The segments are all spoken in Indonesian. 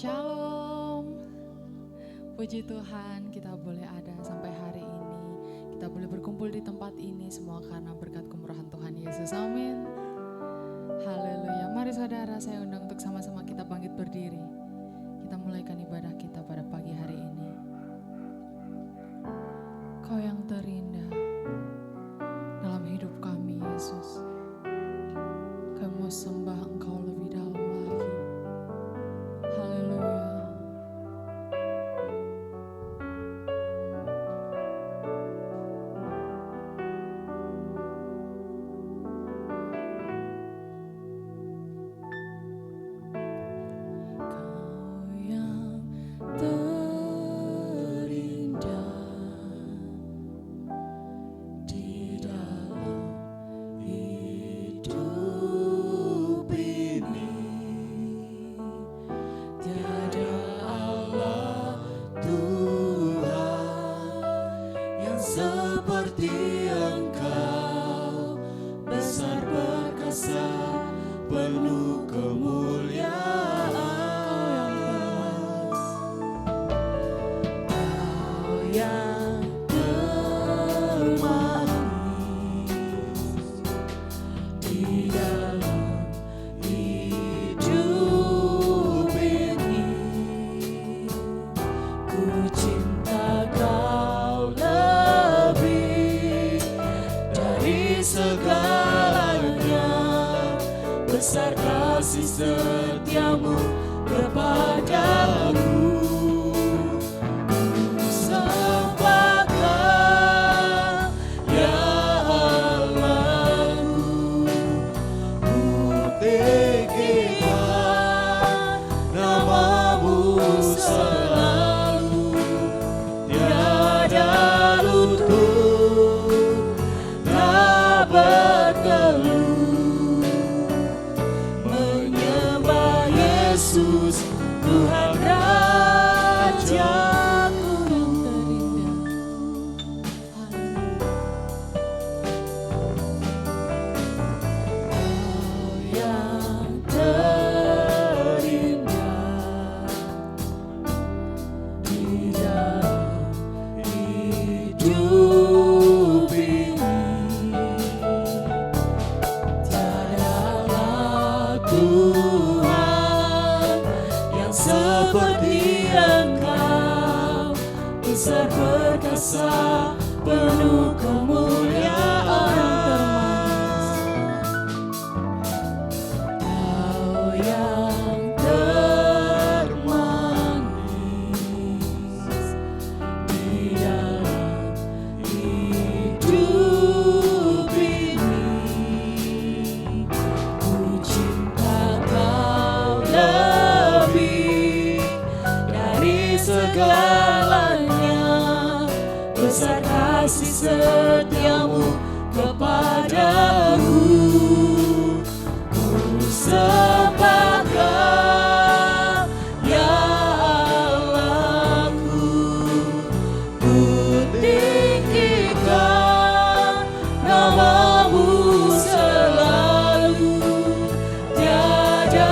Shalom. Puji Tuhan kita boleh ada sampai hari ini. Kita boleh berkumpul di tempat ini semua karena berkat kemurahan Tuhan Yesus. Amin. Haleluya. Mari saudara, saya undang untuk sama-sama kita bangkit berdiri. Kita mulaikan ibadah kita pada pagi hari ini. Kau yang terindah dalam hidup kami, Yesus. Kami mau sembah Engkau lebih dalam lagi. Haleluya. Kau yang terindah di dalam hidup ini, tiada Allah Tuhan yang seperti Engkau, besar perkasa, penuh kemuliaan. Kau yang termanis di dalam hidup ini, ku cinta Kau lebih dari segalanya, besar kasih setiamu kepadaku. Sembah Kau, ya Allahku, ku tinggikan namamu selalu, tiada lutut tak berteluh, menyembah Yesus Tuhan Rajaku yang terindah. Kau yang terindah di dalam hidup ini, tiadalah Tuhan yang seperti Engkau, besar perkasa, penuh kemuliaan. Kau yang termanis di dalam hidup ini, ku cinta Kau lebih dari segalanya, besar kasih setiamu kepadaku. Ku sembah Kau, ya Allahku, ku tinggikan namamu selalu, tiada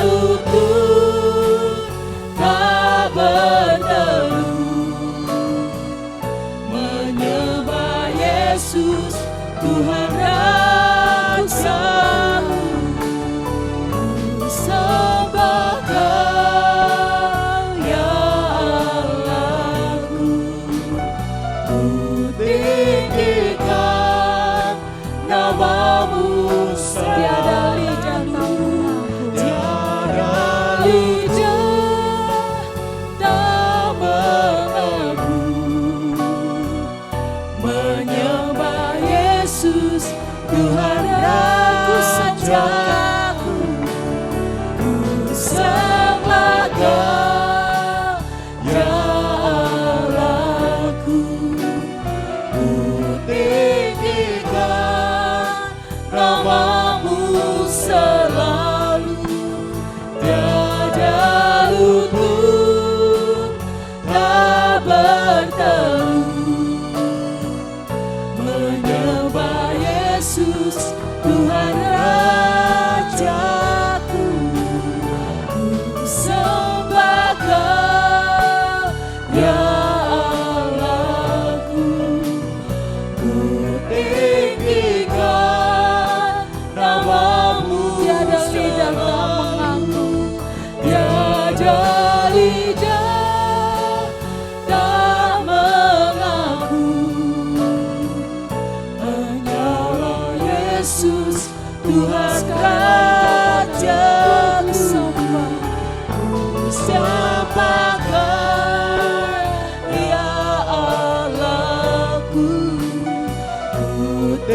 lutut tak berteluh, menyembah Yesus Tuhan Rajaku. Ku sembah Kau, ya Allahku, ku tinggikan namamu selalu, tiada lidah tak mengaku, menyembah Yesus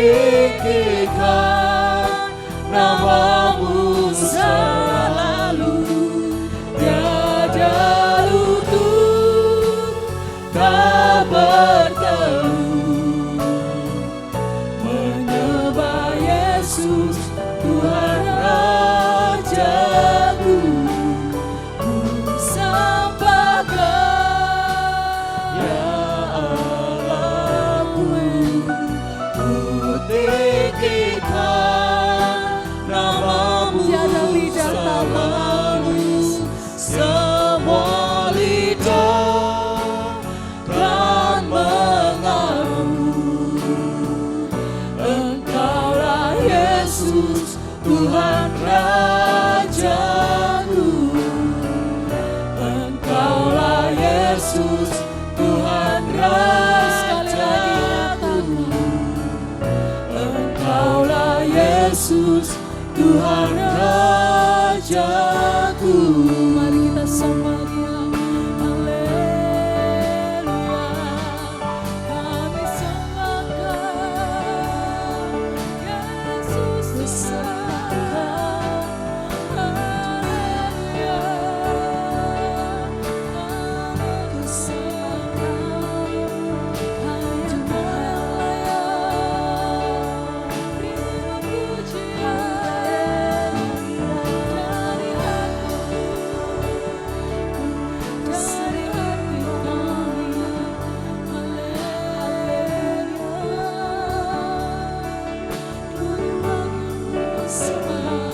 tinggikan namamu selalu, tiada lutut tak berteduh menyembah Yesus Tuhan Rajaku. Ku sembahkan ya Allahku, ku tinggikan namamu selalu, semua lidah kan mengaku Engkaulah Yesus Tuhan Rajaku. Engkaulah Yesus Tuhan Rajaku. Engkaulah Yesus Tuhan Rajaku. Mari kita sembah Dia. Haleluya. Kami sembahkan Yesus besar. Haleluya. Kami sembahkan hanya layak. Terima pujian dari hati kami. Haleluya. Sembah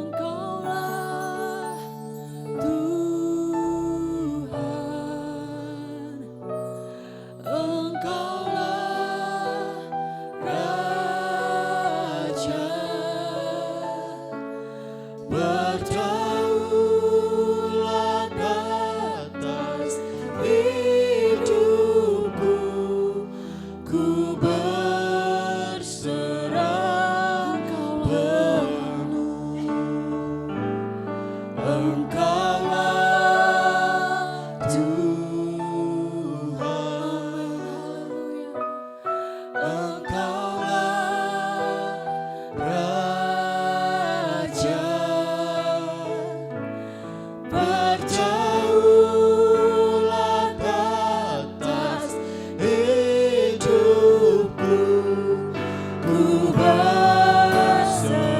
Engkaulah Tuhan, Engkaulah Raja, berdaulat atas hidupku, ku berserah penuh. Engkaulah Tuhan, Engkaulah Raja, berdaulat atas hidupku, ku berserah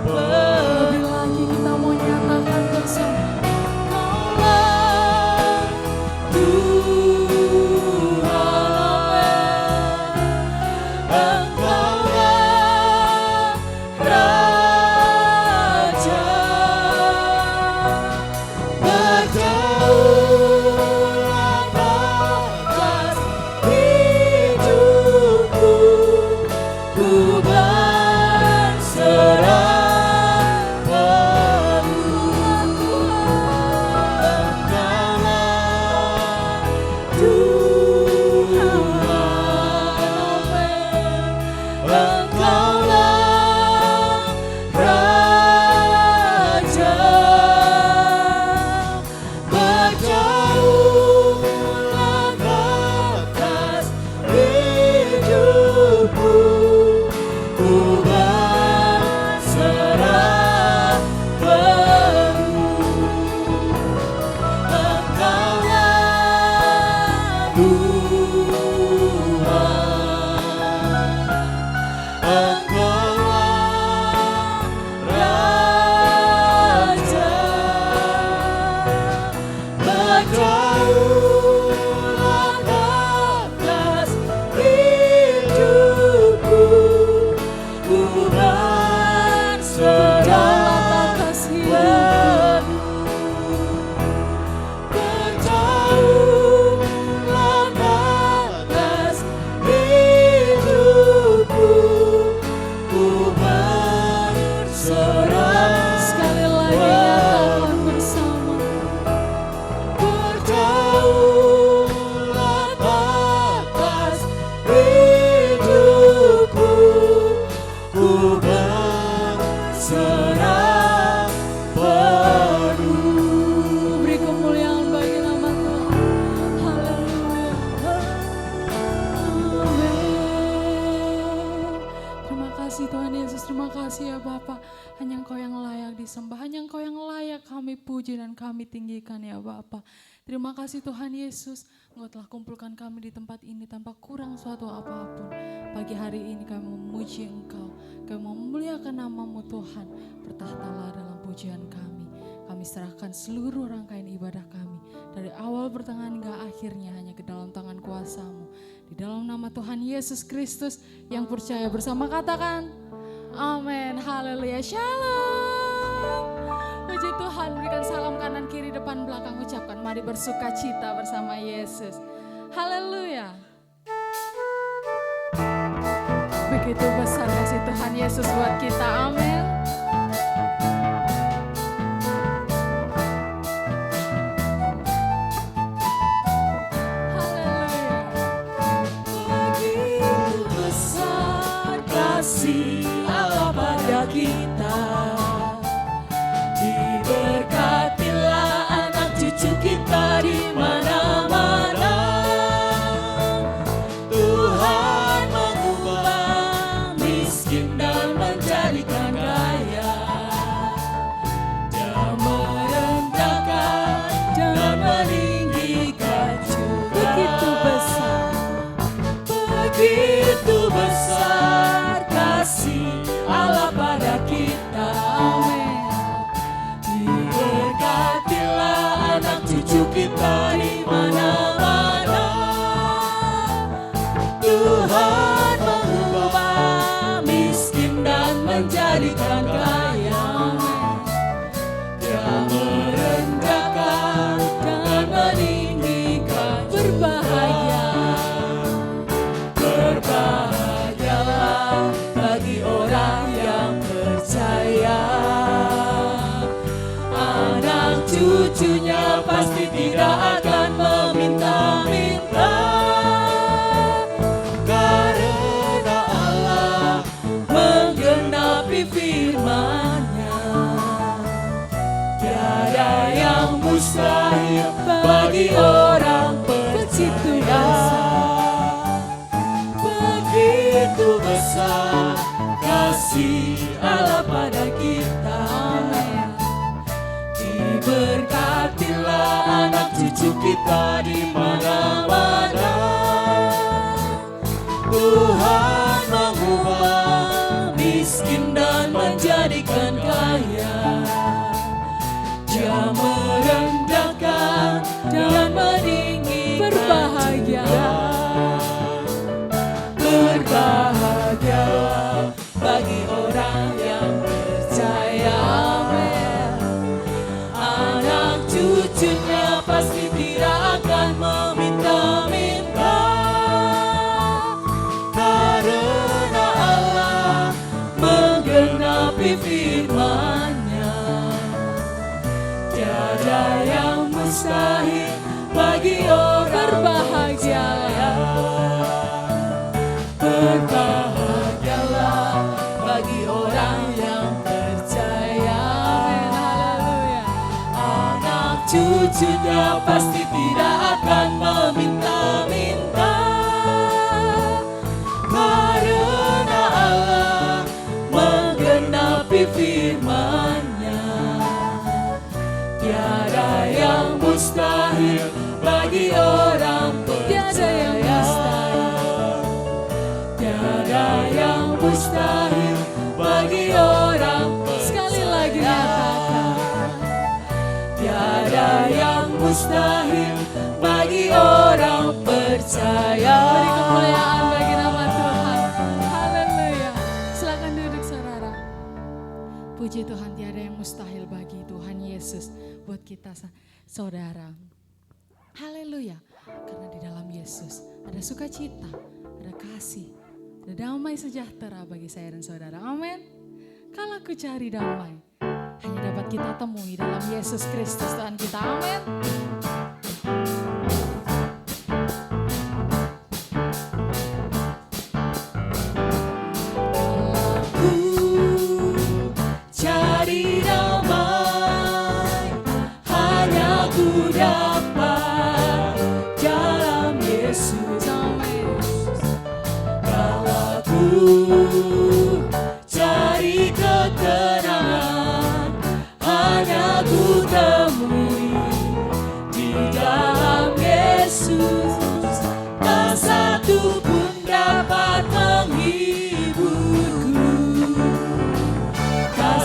penuh. Lebih lagi kita mau nyatakan bersama. Bapa, hanya Engkau yang layak disembah, hanya Engkau yang layak kami puji dan kami tinggikan ya Bapa. Terima kasih Tuhan Yesus, Engkau telah kumpulkan kami di tempat ini tanpa kurang suatu apapun. Pagi hari ini kami memuji Engkau, kami memuliakan nama-Mu Tuhan, bertahtalah dalam pujian kami. Kami serahkan seluruh rangkaian ibadah kami, dari awal pertengahan hingga akhirnya hanya ke dalam tangan kuasa-Mu. Di dalam nama Tuhan Yesus Kristus yang percaya bersama katakan, amin, haleluya, shalom. Puji Tuhan, berikan salam kanan kiri depan belakang, ucapkan mari bersuka cita bersama Yesus. Haleluya. Begitu besar kasih Tuhan Yesus buat kita, amin. Kasih Allah pada kita, diberkatilah anak cucu kita di mana-mana. Tuhan mengubah miskin dan menjadikan kaya, Dia merendahkan dan meninggikan juga. Begitu besar, begitu besar kasih Allah pada kita, amin. Diberkatilah anak cucu kita di mana-mana. Tuhan mengubah miskin dan menjadikan kaya, Dia merendahkan dan meninggikan. Berbahagialah bagi orang yang percaya, anak cucunya pasti tidak akan meminta-minta, karena Allah menggenapi firman-Nya. Tiada yang mustahil bagi orang percaya. Begitu besar kasih Allah pada kita, amin. Diberkatilah anak cucu kita di mana-mana. Tuhan mengubah miskin dan menjadikan kaya, Dia merendahkan dan meninggikan. Berbahagialah bagi orang yang percaya, amin. Anak cucunya pasti tidak akan meminta-minta, karena Allah menggenapi firman-Nya. Tiada yang mustahil bagi orang berbahagia. Berbahagialah bagi orang yang percaya, amin, haleluya. Anak cucunya pasti tidak akan meminta-minta, karena Allah menggenapi firman-Nya. Tiada yang mustahil bagi orang percaya, tiada yang mustahil bagi orang percaya. Sekali lagi nyatakan, tiada yang mustahil bagi orang percaya. Beri kemuliaan bagi nama Tuhan. Haleluya. Silakan duduk saudara. Puji Tuhan, tiada yang mustahil bagi Tuhan Yesus buat kita saudara. Haleluya. Karena di dalam Yesus ada sukacita, ada kasih, ada damai sejahtera bagi saya dan saudara. Amin. Kalau aku cari damai, hanya dapat kita temui dalam Yesus Kristus Tuhan kita. Amin. Cari damai, hanya ku dapat dalam Yesus. Kalau ku cari kekayaan,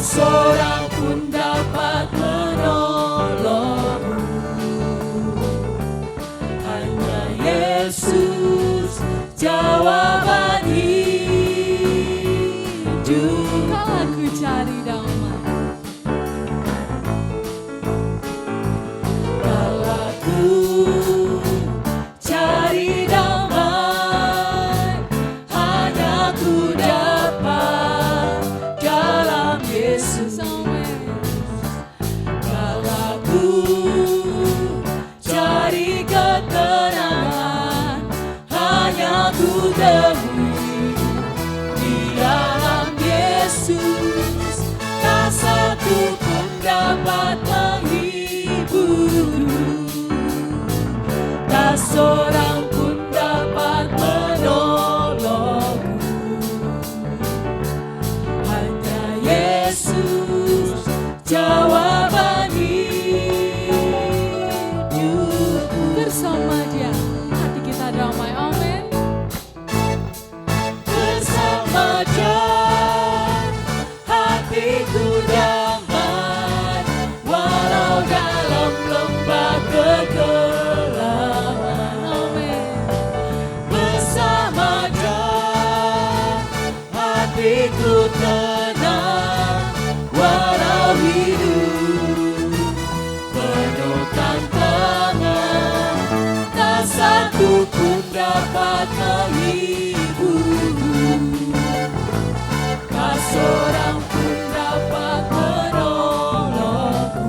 seorang pun dapat menolongmu. Hanya Yesus jawaban hidup. Kala ku cari damai, Kala ku cari damai, hanya ku dapat dalam Yesus. Kala ku cari ketenangan, hanya ku temui di dalam Yesus. Tak satu pun dapat menghibur, tak seorang pun dapat menolongmu. Hanya Yesus jawaban hidupku. bersama Dia hati kita damai. Amin. Bersama Dia hatiku damai, walau dalam lembah kegelapan. Amin. Bersama Dia hatiku tenang, walau hidup penuh tantangan. Tak satu pun dapat menghibur, tak seorang pun dapat menolongku.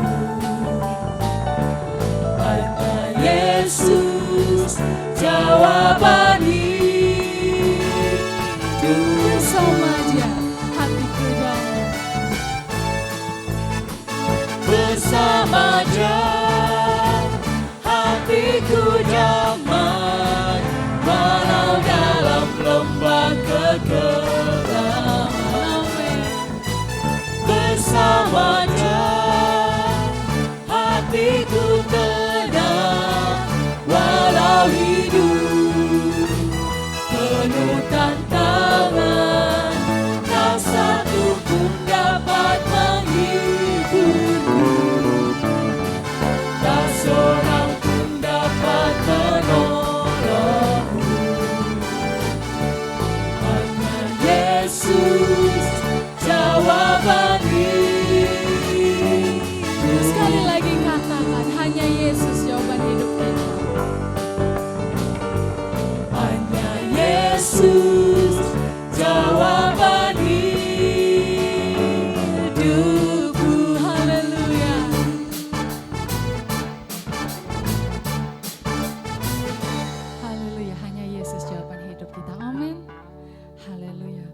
Hanya Yesus jawaban hidup. Bersama Dia hatiku damai. Bersama Dia hatiku damai, walau dalam lembah kegelapan. Amin. Bersama Dia hatiku tenang, walau hidup penuh tantangan. Tak satu pun dapat menghiburku, tak seorang pun dapat menolongmu. Hanya Yesus jawaban hidup. Sekali lagi katakan, hanya Yesus jawaban hidup kita. Hanya Yesus jawaban hidupku. Haleluya. Haleluya, hanya Yesus jawaban hidup kita. Amin. Haleluya.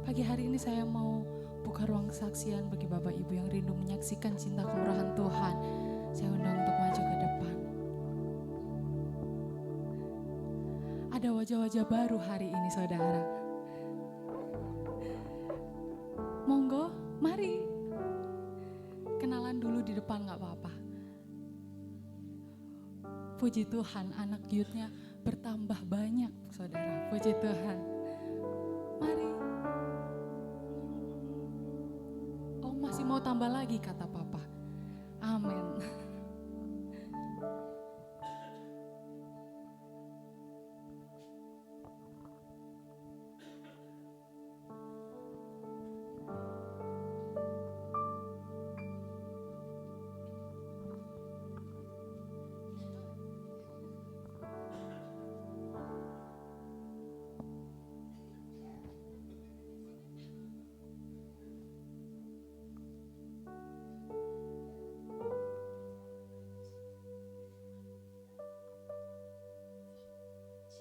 Pagi hari ini saya mau buka ruang kesaksian bagi Bapak Ibu yang rindu menyaksikan cinta kemurahan Tuhan. Saya undang untuk maju ke depan. Ada wajah-wajah baru hari ini, saudara. Monggo, mari. Kenalan dulu di depan gak apa-apa. Puji Tuhan, anak youth-nya bertambah banyak, saudara. Puji Tuhan. Mari. Oh, masih mau tambah lagi, kata Papa. Amin.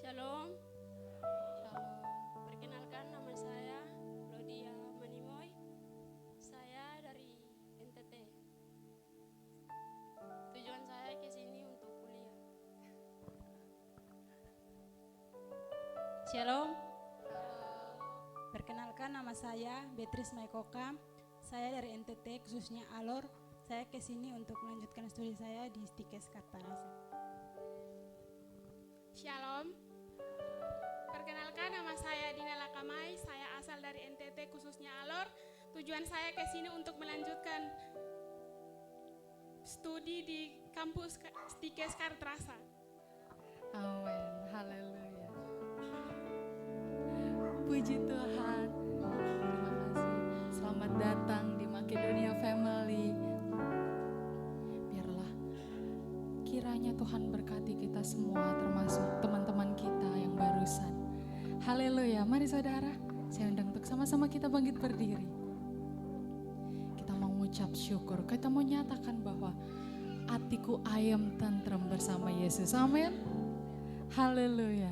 Shalom. Perkenalkan, nama saya Lodia Manimoy. Saya dari NTT. Tujuan saya ke sini untuk kuliah. Shalom. Perkenalkan, nama saya Beatrice Maikoka. Saya dari NTT, khususnya Alor. Saya ke sini untuk melanjutkan studi saya di Stikes Kartanase. Shalom. Perkenalkan, nama saya Dina Lakamai. Saya asal dari NTT, khususnya Alor. Tujuan saya ke sini untuk melanjutkan studi di kampus Stikes Kartrasa. Amin, haleluya. Puji Tuhan. Terima kasih. Selamat datang di Makedonia Family. Biarlah kiranya Tuhan berkati kita semua, termasuk teman-teman kita yang barusan. Haleluya. Mari saudara, saya undang untuk sama-sama kita bangkit berdiri. Kita mau mengucap syukur. Kita mau nyatakan bahwa hatiku ayam tentrem bersama Yesus. Amin. Haleluya.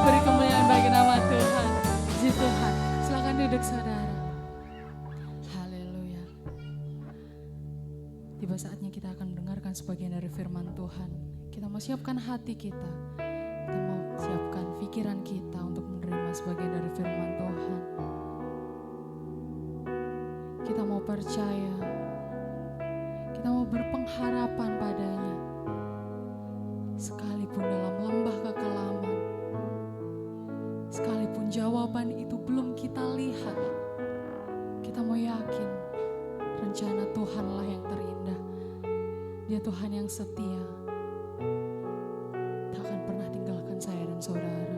Beri kemuliaan bagi nama Tuhan. Puji Tuhan. Silakan duduk saudara. Haleluya. Tiba saatnya kita akan mendengarkan sebagian dari firman Tuhan. Kita mau siapkan hati kita. Kita mau siapkan pikiran kita untuk menerima sebagian dari firman Tuhan. Kita mau percaya. Kita mau berpengharapan padanya. Sekalipun dalam lembah kekelaman, sekalipun Walaupun jawaban itu belum kita lihat, kita mau yakin rencana Tuhanlah yang terindah. Dia Tuhan yang setia, tak akan pernah tinggalkan saya dan saudara.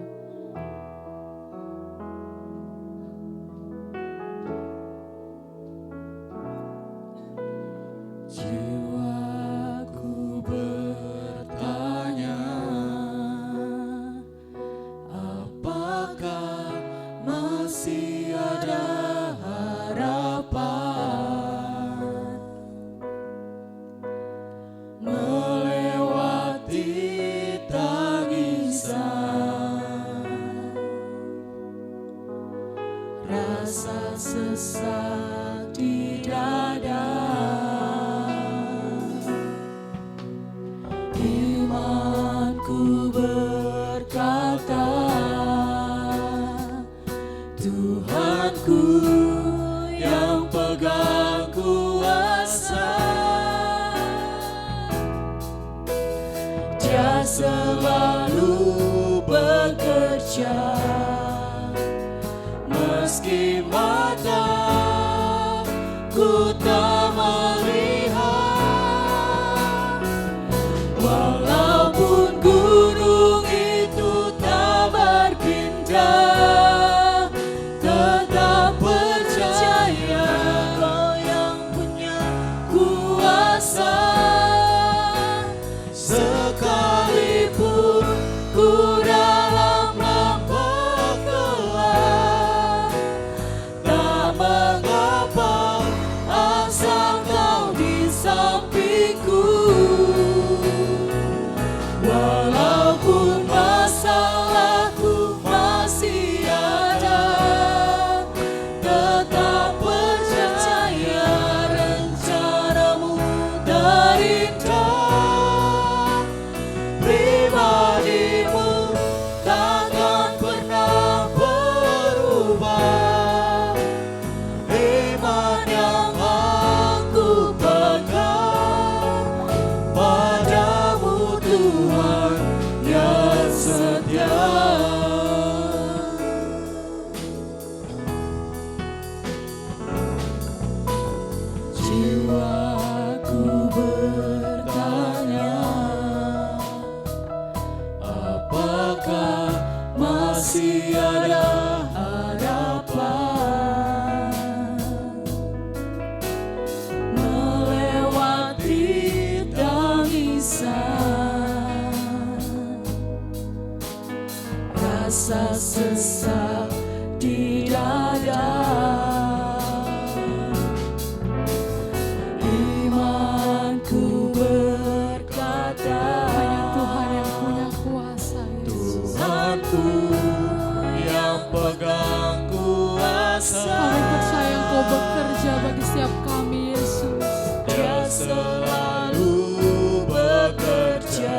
Jiwaku bertanya, apakah masih ada harapan melewati tangisan, rasa sesak di dada. Imanku berkata, Tuhanku yang pegang kuasa, Dia selalu bekerja, meski mataku tak melihat. Walaupun gunung itu tak berpindah, tetap percaya Kau yang punya kuasa. Sekalipun ku dalam lembah gelap, tak mengapa asal Kau di sampingku. Walaupun masalahku masih ada, tetap percaya rencanamu terindah. Pribadimu takkan pernah berubah. Iman yang aku pegang padamu, Tuhan yang setia. Jiwaku bertanya, apakah masih ada harapan melewati tangisan, rasa sesak di dada. Imanku berkata, Hanya Tuhan yang punya kuasa, Yesus. Tuhanku yang pegang kuasa, Kami percaya Engkau bekerja bagi setiap kami, Yesus. Dia selalu bekerja,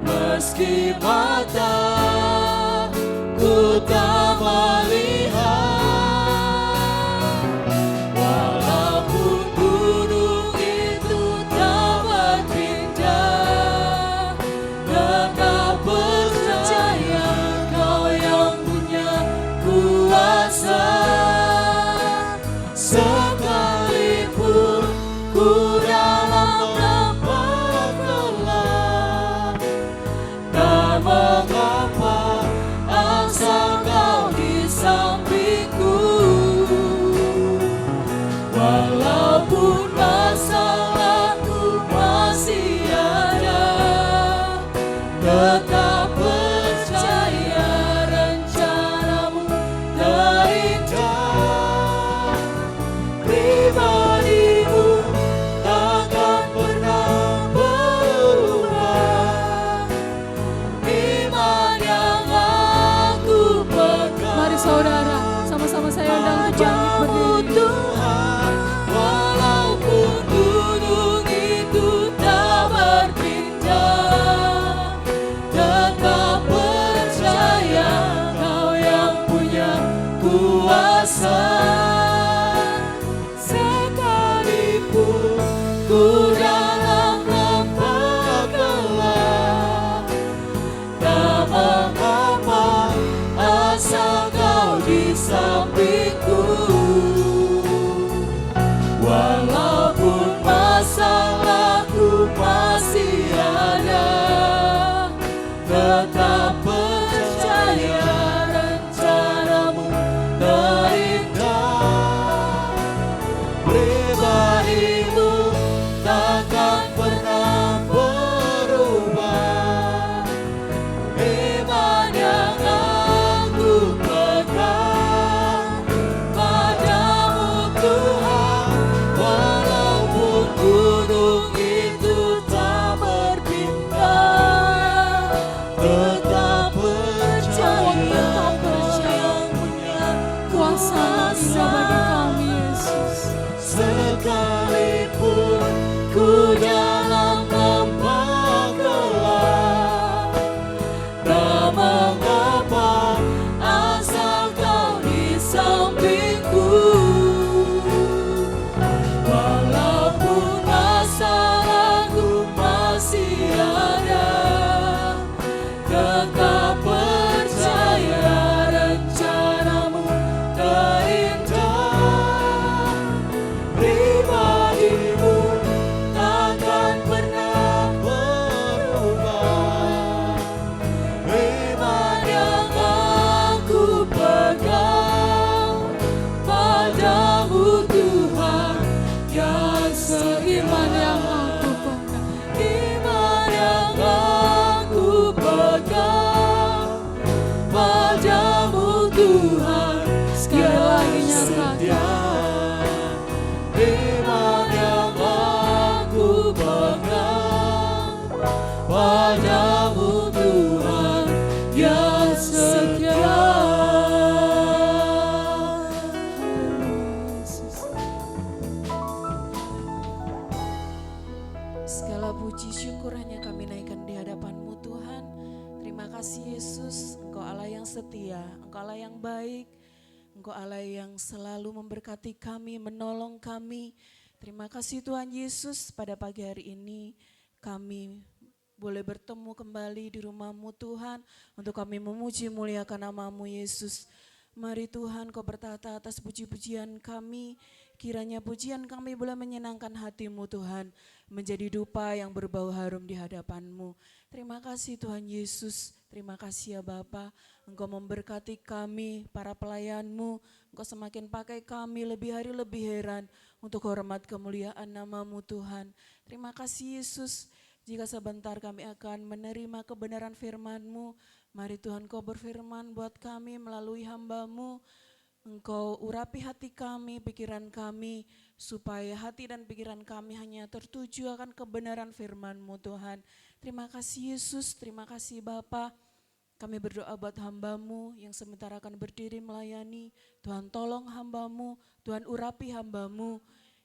meski mataku tak melihat. Walaupun gunung itu tak berpindah, tetap percaya Kau yang punya kuasa. Sekalipun ku dalam lembah gelap, tak mengapa asal Kau di sampingku. Walaupun masalahku masih ada, tetap percaya rencanamu terindah. Pribadimu takkan pernah berubah. Iman yang aku pegang, Mari saudara, sama-sama saya undang untuk bangkit berdiri. Tuhan. Walaupun gunung itu tak berpindah, tetap percaya Kau yang punya kuasa. Sekalipun ku dalam lembah gelap, tak mengapa sampingku. Walaupun masalahku masih ada, tetap percaya rencanamu terindah. Pribadimu takkan pernah berubah. Iman yang aku pegang padamu Tuhan, walaupun gunung itu tak berpindah, tetap percaya yang punya Kuasa Anugerah bagi kami Yesus. sekalipun ku dalam lembah gelap, tak mengapa asal kau di sampingku. Walaupun masalahku masih ada, tetap percaya rencanamu terindah. Pribadimu takkan pernah berubah. Iman yang aku pegang padamu Tuhan, yang Iman yang aku pegang, iman yang aku pegang padamu Tuhan, sekali lagi yang nyatakan. setia. Iman yang aku pegang padamu Tuhan, yang setia. Segala puji syukur hanya kami naikkan di hadapan-Mu Tuhan. Terima kasih Yesus, Engkau Allah yang setia, Engkau Allah yang baik, Engkau Allah yang selalu memberkati kami, menolong kami. Terima kasih Tuhan Yesus, pada pagi hari ini kami boleh bertemu kembali di rumah-Mu Tuhan, untuk kami memuji muliakan nama-Mu Yesus. Mari Tuhan Kau bertata atas puji-pujian kami, kiranya pujian kami boleh menyenangkan hati-Mu Tuhan, menjadi dupa yang berbau harum di hadapan-Mu. Terima kasih Tuhan Yesus, terima kasih ya Bapa, Engkau memberkati kami, para pelayan-Mu, Engkau semakin pakai kami lebih hari lebih heran untuk hormat kemuliaan nama-Mu Tuhan. Terima kasih Yesus, jika sebentar kami akan menerima kebenaran firman-Mu, mari Tuhan Kau berfirman buat kami melalui hamba-Mu. Engkau urapi hati kami, pikiran kami, supaya hati dan pikiran kami hanya tertuju akan kebenaran firman-Mu Tuhan. Terima kasih Yesus, terima kasih Bapa. Kami berdoa buat hamba-Mu yang sementara akan berdiri melayani. Tuhan tolong hamba-Mu, Tuhan urapi hamba-Mu.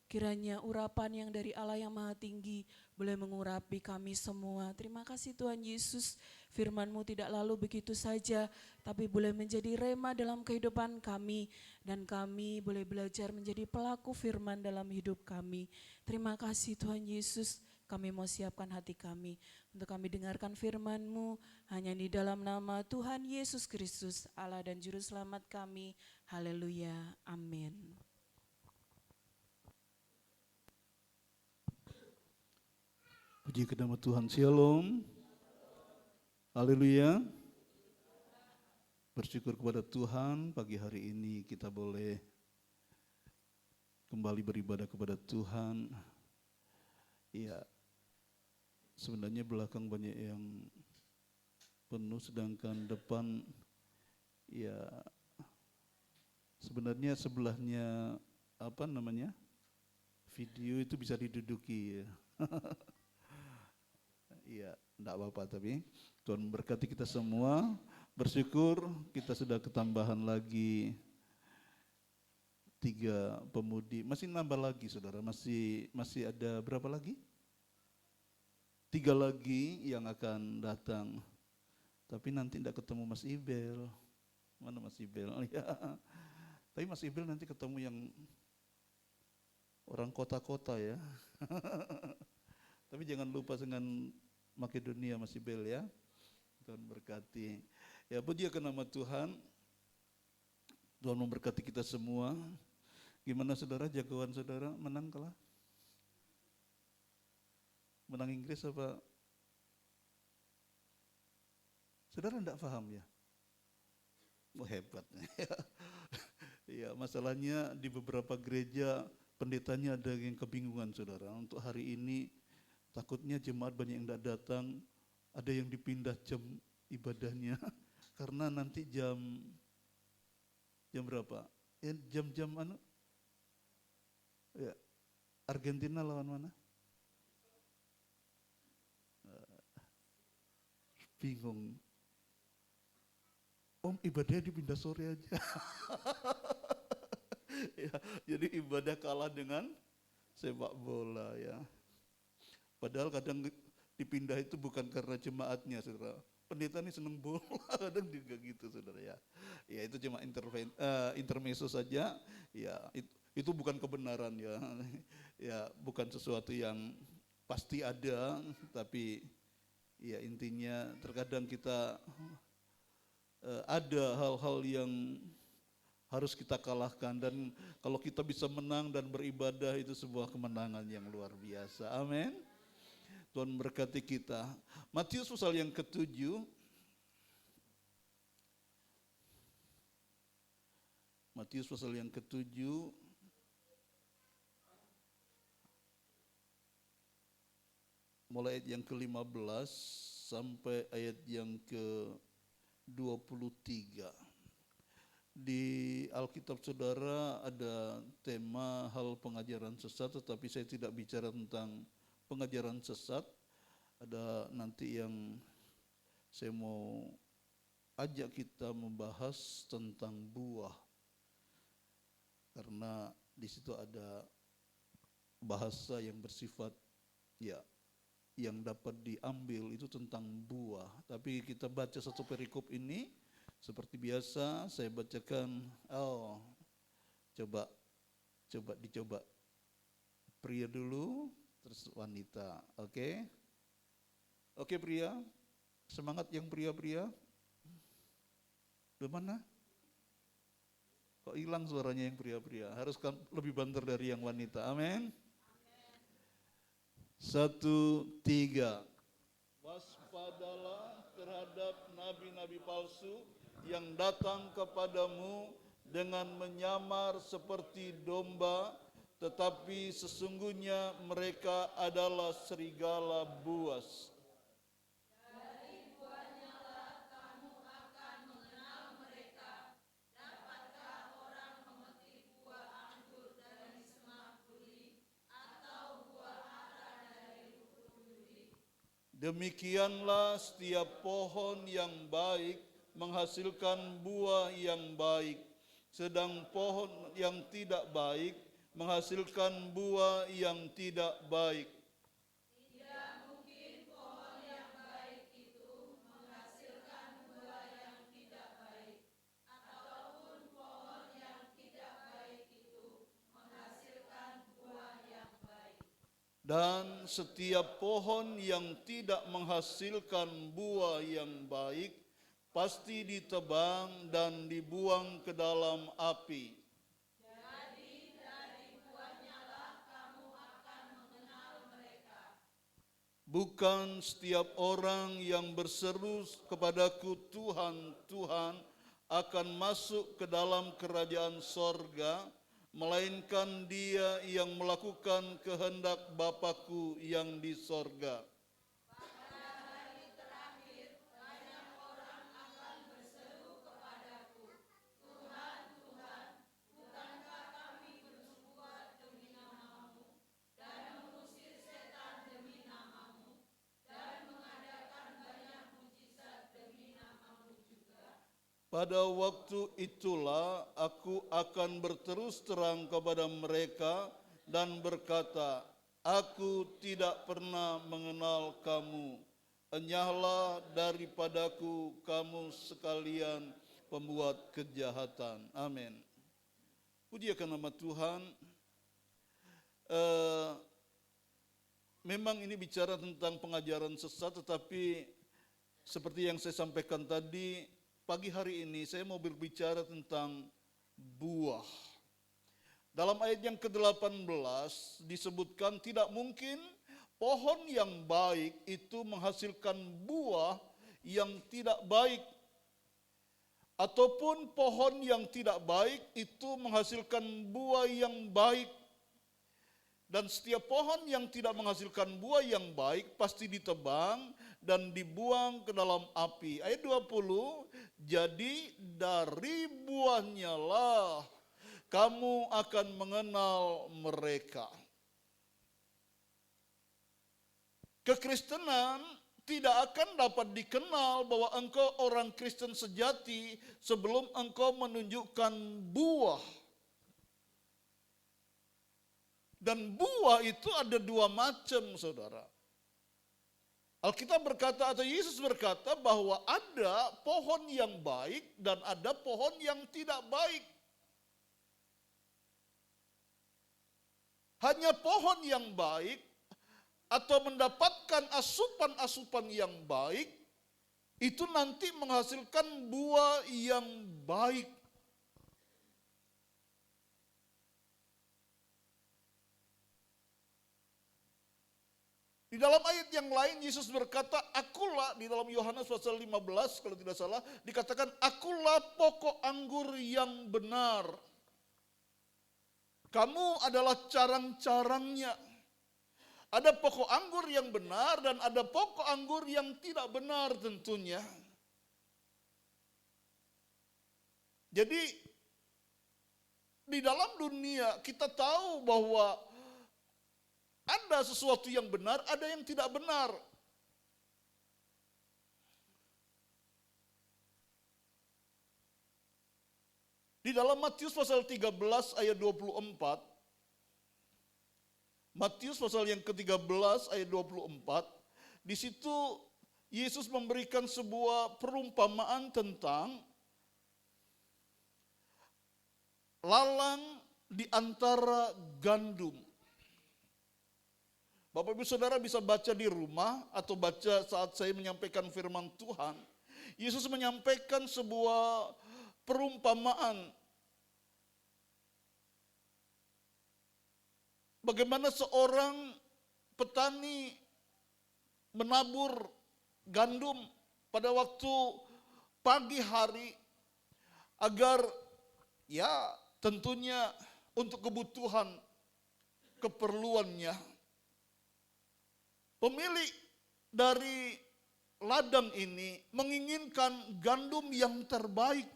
Kiranya urapan yang dari Allah yang Maha Tinggi boleh mengurapi kami semua. Terima kasih Tuhan Yesus, firman-Mu tidak lalu begitu saja, tapi boleh menjadi rema dalam kehidupan kami, dan kami boleh belajar menjadi pelaku firman dalam hidup kami. Terima kasih Tuhan Yesus, kami mau siapkan hati kami untuk kami dengarkan firman-Mu hanya di dalam nama Tuhan Yesus Kristus, Allah dan Juru Selamat kami. Haleluya, amin. Puji ke nama Tuhan, Shalom. Haleluya. Bersyukur kepada Tuhan, pagi hari ini kita boleh kembali beribadah kepada Tuhan. Ya, sebenarnya belakang banyak yang penuh, sedangkan depan ya sebenarnya sebelahnya video itu bisa diduduki ya. Iya, enggak apa-apa, tapi Tuhan memberkati kita semua. Bersyukur kita sudah ketambahan lagi 3 pemudi. Masih nambah lagi saudara, masih ada berapa lagi? 3 lagi yang akan datang. Tapi nanti enggak ketemu Mas Ibel. Mana Mas Ibel? Ya. Tapi Mas Ibel nanti ketemu yang orang kota-kota ya. Tapi jangan lupa dengan Makedonia Mas Ibel ya. Tuhan berkati. Ya, puji ke nama Tuhan. Tuhan memberkati kita semua. Gimana saudara, jagoan saudara menang kalah? Menang Inggris apa? Saudara enggak paham ya? Oh hebat. Ya, masalahnya di beberapa gereja pendetanya ada yang kebingungan saudara. Untuk hari ini takutnya jemaat banyak yang enggak datang, ada yang dipindah jam ibadahnya karena nanti jam berapa? Ya, jam-jam ya, Argentina lawan mana? Bingung. Om ibadahnya dipindah sore aja. Ya, jadi ibadah kalah dengan sepak bola ya. Padahal kadang dipindah itu bukan karena jemaatnya saudara. Pendeta ini seneng bola, kadang juga gitu saudara ya. Ya itu cuma intermezzo saja. Ya itu bukan kebenaran ya. Ya bukan sesuatu yang pasti ada, tapi ya intinya terkadang kita ada hal-hal yang harus kita kalahkan, dan kalau kita bisa menang dan beribadah itu sebuah kemenangan yang luar biasa. Amin. Tuhan berkati kita. Matius pasal yang ke-7. Matius pasal yang ke-7 mulai ayat yang ke-15 sampai ayat yang ke-23. Di Alkitab saudara ada tema hal pengajaran sesat, tetapi saya tidak bicara tentang pengajaran sesat. Ada nanti yang saya mau ajak kita membahas tentang buah. Karena di situ ada bahasa yang bersifat ya yang dapat diambil itu tentang buah. Tapi kita baca satu perikop ini seperti biasa saya bacakan. Coba dicoba pria dulu, terus wanita. Oke, pria, semangat yang pria-pria. Di mana? Kok hilang suaranya yang pria-pria? Harus lebih banter dari yang wanita. Amin. 1, 3. Waspadalah terhadap nabi-nabi palsu yang datang kepadamu dengan menyamar seperti domba, tetapi sesungguhnya mereka adalah serigala buas. Dari buahnya lah kamu akan mengenal mereka. Dapatkah orang memetik buah anggur dari semak duri atau buah ara dari rumput duri? Demikianlah setiap pohon yang baik menghasilkan buah yang baik, sedang pohon yang tidak baik menghasilkan buah yang tidak baik. Tidak mungkin pohon yang baik itu menghasilkan buah yang tidak baik, ataupun pohon yang tidak baik itu menghasilkan buah yang baik. Dan setiap pohon yang tidak menghasilkan buah yang baik pasti ditebang dan dibuang ke dalam api. Jadi dari buahnya lah kamu akan mengenal mereka. Bukan setiap orang yang berseru kepadaku Tuhan, Tuhan akan masuk ke dalam kerajaan sorga, melainkan dia yang melakukan kehendak Bapa-Ku yang di sorga. Pada waktu itulah aku akan berterus terang kepada mereka dan berkata, aku tidak pernah mengenal kamu. Enyahlah daripadaku kamu sekalian pembuat kejahatan. Amin. Puji akan nama Tuhan. Memang ini bicara tentang pengajaran sesat, tetapi seperti yang saya sampaikan tadi, pagi hari ini saya mau berbicara tentang buah. Dalam ayat yang ke-18 disebutkan tidak mungkin pohon yang baik itu menghasilkan buah yang tidak baik. Ataupun pohon yang tidak baik itu menghasilkan buah yang baik. Dan setiap pohon yang tidak menghasilkan buah yang baik pasti ditebang dan dibuang ke dalam api. Ayat 20, jadi dari buahnya lah kamu akan mengenal mereka. Kekristenan tidak akan dapat dikenal bahwa engkau orang Kristen sejati sebelum engkau menunjukkan buah. Dan buah itu ada dua macam, saudara. Alkitab berkata atau Yesus berkata bahwa ada pohon yang baik dan ada pohon yang tidak baik. Hanya pohon yang baik atau mendapatkan asupan-asupan yang baik itu nanti menghasilkan buah yang baik. Di dalam ayat yang lain Yesus berkata, akulah, di dalam Yohanes pasal 15 kalau tidak salah, dikatakan akulah pokok anggur yang benar. Kamu adalah carang-carangnya. Ada pokok anggur yang benar dan ada pokok anggur yang tidak benar tentunya. Jadi di dalam dunia kita tahu bahwa ada sesuatu yang benar, ada yang tidak benar. Di dalam Matius pasal 13 ayat 24, Matius pasal yang ke-13 ayat 24, di situ Yesus memberikan sebuah perumpamaan tentang lalang di antara gandum. Bapak Ibu Saudara bisa baca di rumah atau baca saat saya menyampaikan firman Tuhan. Yesus menyampaikan sebuah perumpamaan. Bagaimana seorang petani menabur gandum pada waktu pagi hari agar ya tentunya untuk kebutuhan keperluannya. Pemilik dari ladang ini menginginkan gandum yang terbaik.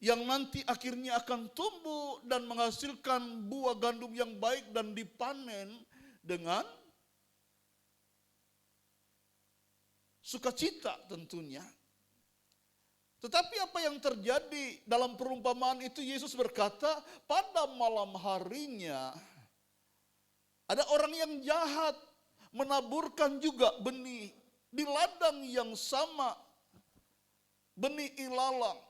Yang nanti akhirnya akan tumbuh dan menghasilkan buah gandum yang baik dan dipanen dengan sukacita tentunya. Tetapi apa yang terjadi dalam perumpamaan itu Yesus berkata pada malam harinya ada orang yang jahat menaburkan juga benih di ladang yang sama, benih ilalang.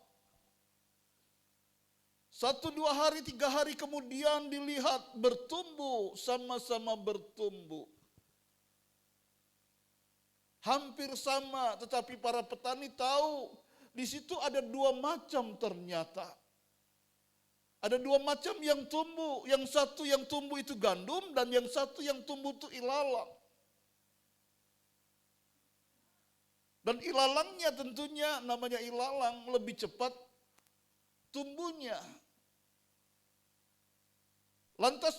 1, 2 hari, 3 hari kemudian dilihat bertumbuh, sama-sama bertumbuh. Hampir sama, tetapi para petani tahu di situ ada 2 macam ternyata. Ada 2 macam yang tumbuh, yang satu yang tumbuh itu gandum dan yang satu yang tumbuh itu ilalang. Dan ilalangnya tentunya namanya ilalang lebih cepat tumbuhnya. Lantas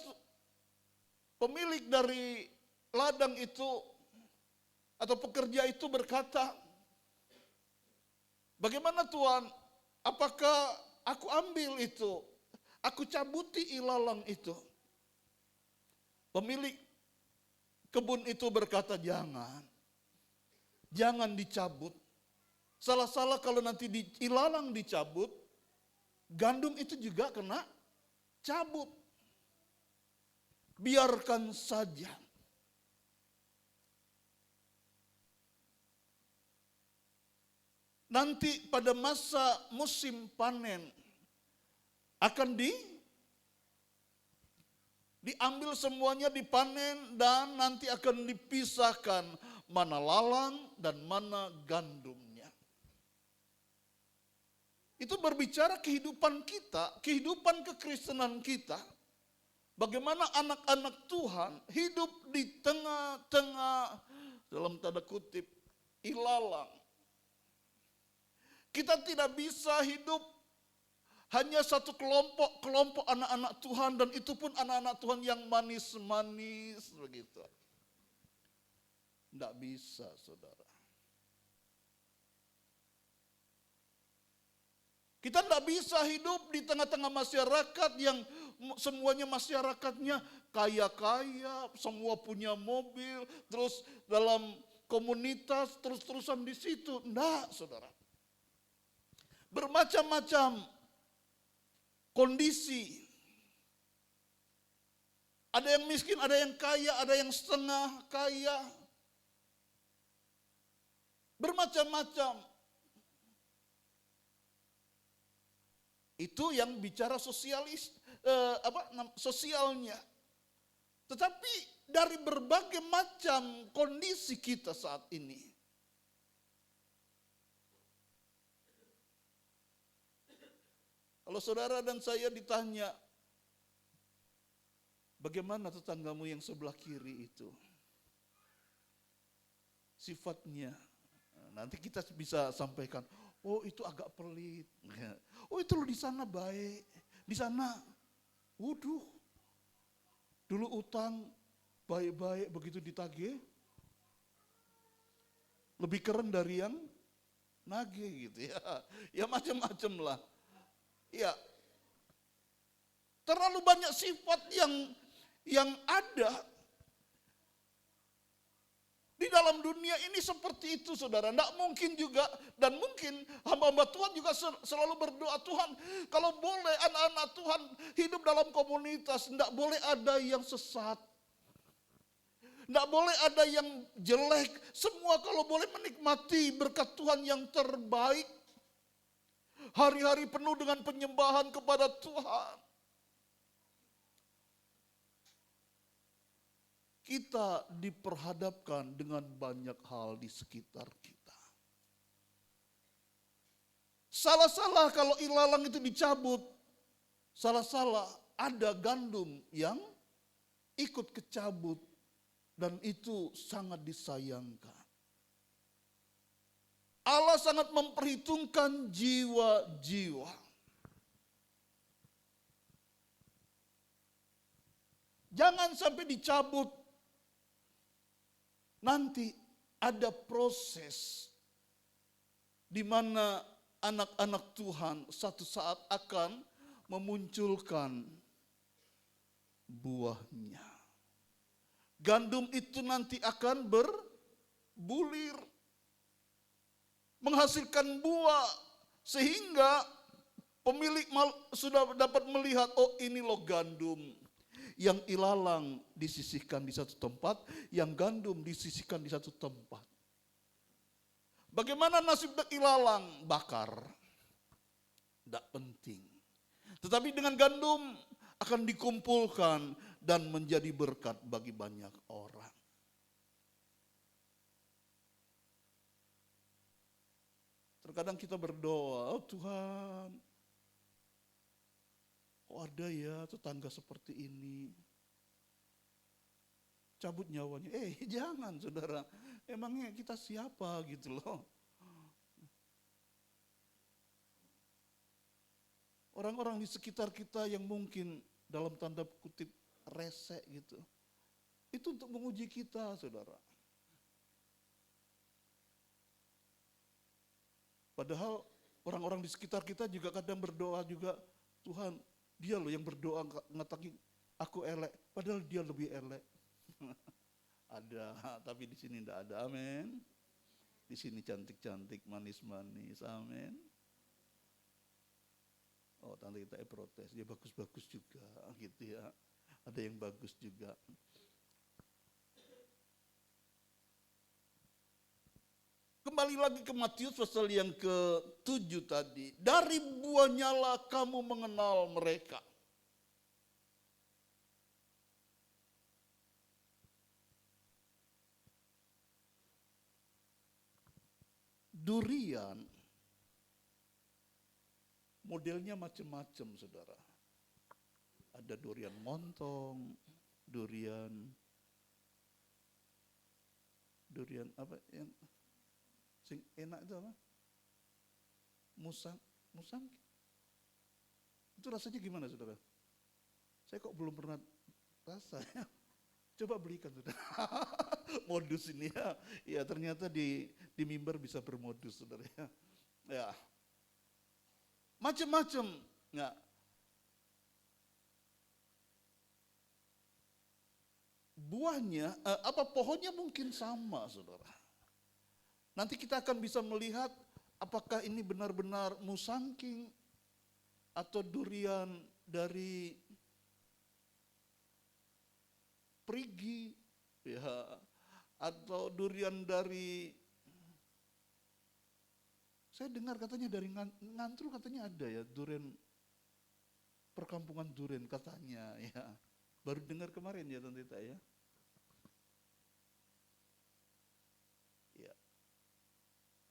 pemilik dari ladang itu atau pekerja itu berkata, bagaimana Tuan, apakah aku ambil itu? Aku cabuti ilalang itu. Pemilik kebun itu berkata, jangan dicabut. Salah-salah kalau nanti ilalang dicabut, gandum itu juga kena cabut. Biarkan saja. Nanti pada masa musim panen, akan diambil semuanya, dipanen dan nanti akan dipisahkan mana lalang dan mana gandumnya. Itu berbicara kehidupan kita, kehidupan kekristenan kita. Bagaimana anak-anak Tuhan hidup di tengah-tengah, dalam tanda kutip, ilalang. Kita tidak bisa hidup hanya satu kelompok anak-anak Tuhan, dan itu pun anak-anak Tuhan yang manis-manis begitu. Tidak bisa, saudara. Kita tidak bisa hidup di tengah-tengah masyarakat yang semuanya masyarakatnya kaya-kaya, semua punya mobil, terus dalam komunitas terus-terusan di situ. Enggak, saudara. Bermacam-macam kondisi. Ada yang miskin, ada yang kaya, ada yang setengah kaya. Bermacam-macam. Itu yang bicara sosialnya. Tetapi dari berbagai macam kondisi kita saat ini, kalau saudara dan saya ditanya, bagaimana tetanggamu yang sebelah kiri itu? Sifatnya, nanti kita bisa sampaikan, oh itu agak pelit. Oh itu loh di sana baik. Di sana, waduh, dulu utang baik-baik begitu ditagih, lebih keren dari yang nagih gitu ya. Ya macam-macam lah. Ya, terlalu banyak sifat yang ada di dalam dunia ini seperti itu, saudara. Tidak mungkin juga, dan mungkin hamba-hamba Tuhan juga selalu berdoa, Tuhan kalau boleh anak-anak Tuhan hidup dalam komunitas, tidak boleh ada yang sesat. Tidak boleh ada yang jelek. Semua kalau boleh menikmati berkat Tuhan yang terbaik. Hari-hari penuh dengan penyembahan kepada Tuhan. Kita diperhadapkan dengan banyak hal di sekitar kita. Salah-salah kalau ilalang itu dicabut. Salah-salah ada gandum yang ikut kecabut. Dan itu sangat disayangkan. Allah sangat memperhitungkan jiwa-jiwa. Jangan sampai dicabut. Nanti ada proses di mana anak-anak Tuhan satu saat akan memunculkan buahnya. Gandum itu nanti akan berbulir, menghasilkan buah, sehingga pemilik sudah dapat melihat, oh ini loh gandum. Yang ilalang disisihkan di satu tempat, yang gandum disisihkan di satu tempat. Bagaimana nasib ilalang? Bakar. Tidak penting. Tetapi dengan gandum akan dikumpulkan dan menjadi berkat bagi banyak orang. Terkadang kita berdoa, oh Tuhan, kok ada ya tetangga seperti ini. Cabut nyawanya. Jangan saudara. Emangnya kita siapa gitu loh. Orang-orang di sekitar kita yang mungkin dalam tanda kutip resek gitu. Itu untuk menguji kita, saudara. Padahal orang-orang di sekitar kita juga kadang berdoa juga, Tuhan, dia loh yang berdoa ngatakin aku elek, padahal dia lebih elek. Ada, tapi di sini tidak ada, amin. Di sini cantik-cantik, manis-manis, amin. Oh, tante kita protes, dia bagus-bagus juga, gitu ya. Ada yang bagus juga. Kembali lagi ke Matius pasal yang ke-7 tadi. Dari buahnya lah kamu mengenal mereka. Durian Modelnya macam-macam, saudara. Ada durian montong, durian apa yang sing enak itu apa? Musang. Itu rasanya gimana, saudara? Saya kok belum pernah rasa ya. Coba belikan, saudara. Modus ini ya. Ya ternyata di mimbar bisa bermodus, saudara ya. Ya. Macam-macam. Nggak. Buahnya, pohonnya mungkin sama, saudara. Nanti kita akan bisa melihat apakah ini benar-benar musangking atau durian dari perigi, ya, atau durian dari, saya dengar katanya dari Ngantru katanya ada ya durian, perkampungan durian katanya ya. Baru dengar kemarin ya Tante Tita ya. Ya.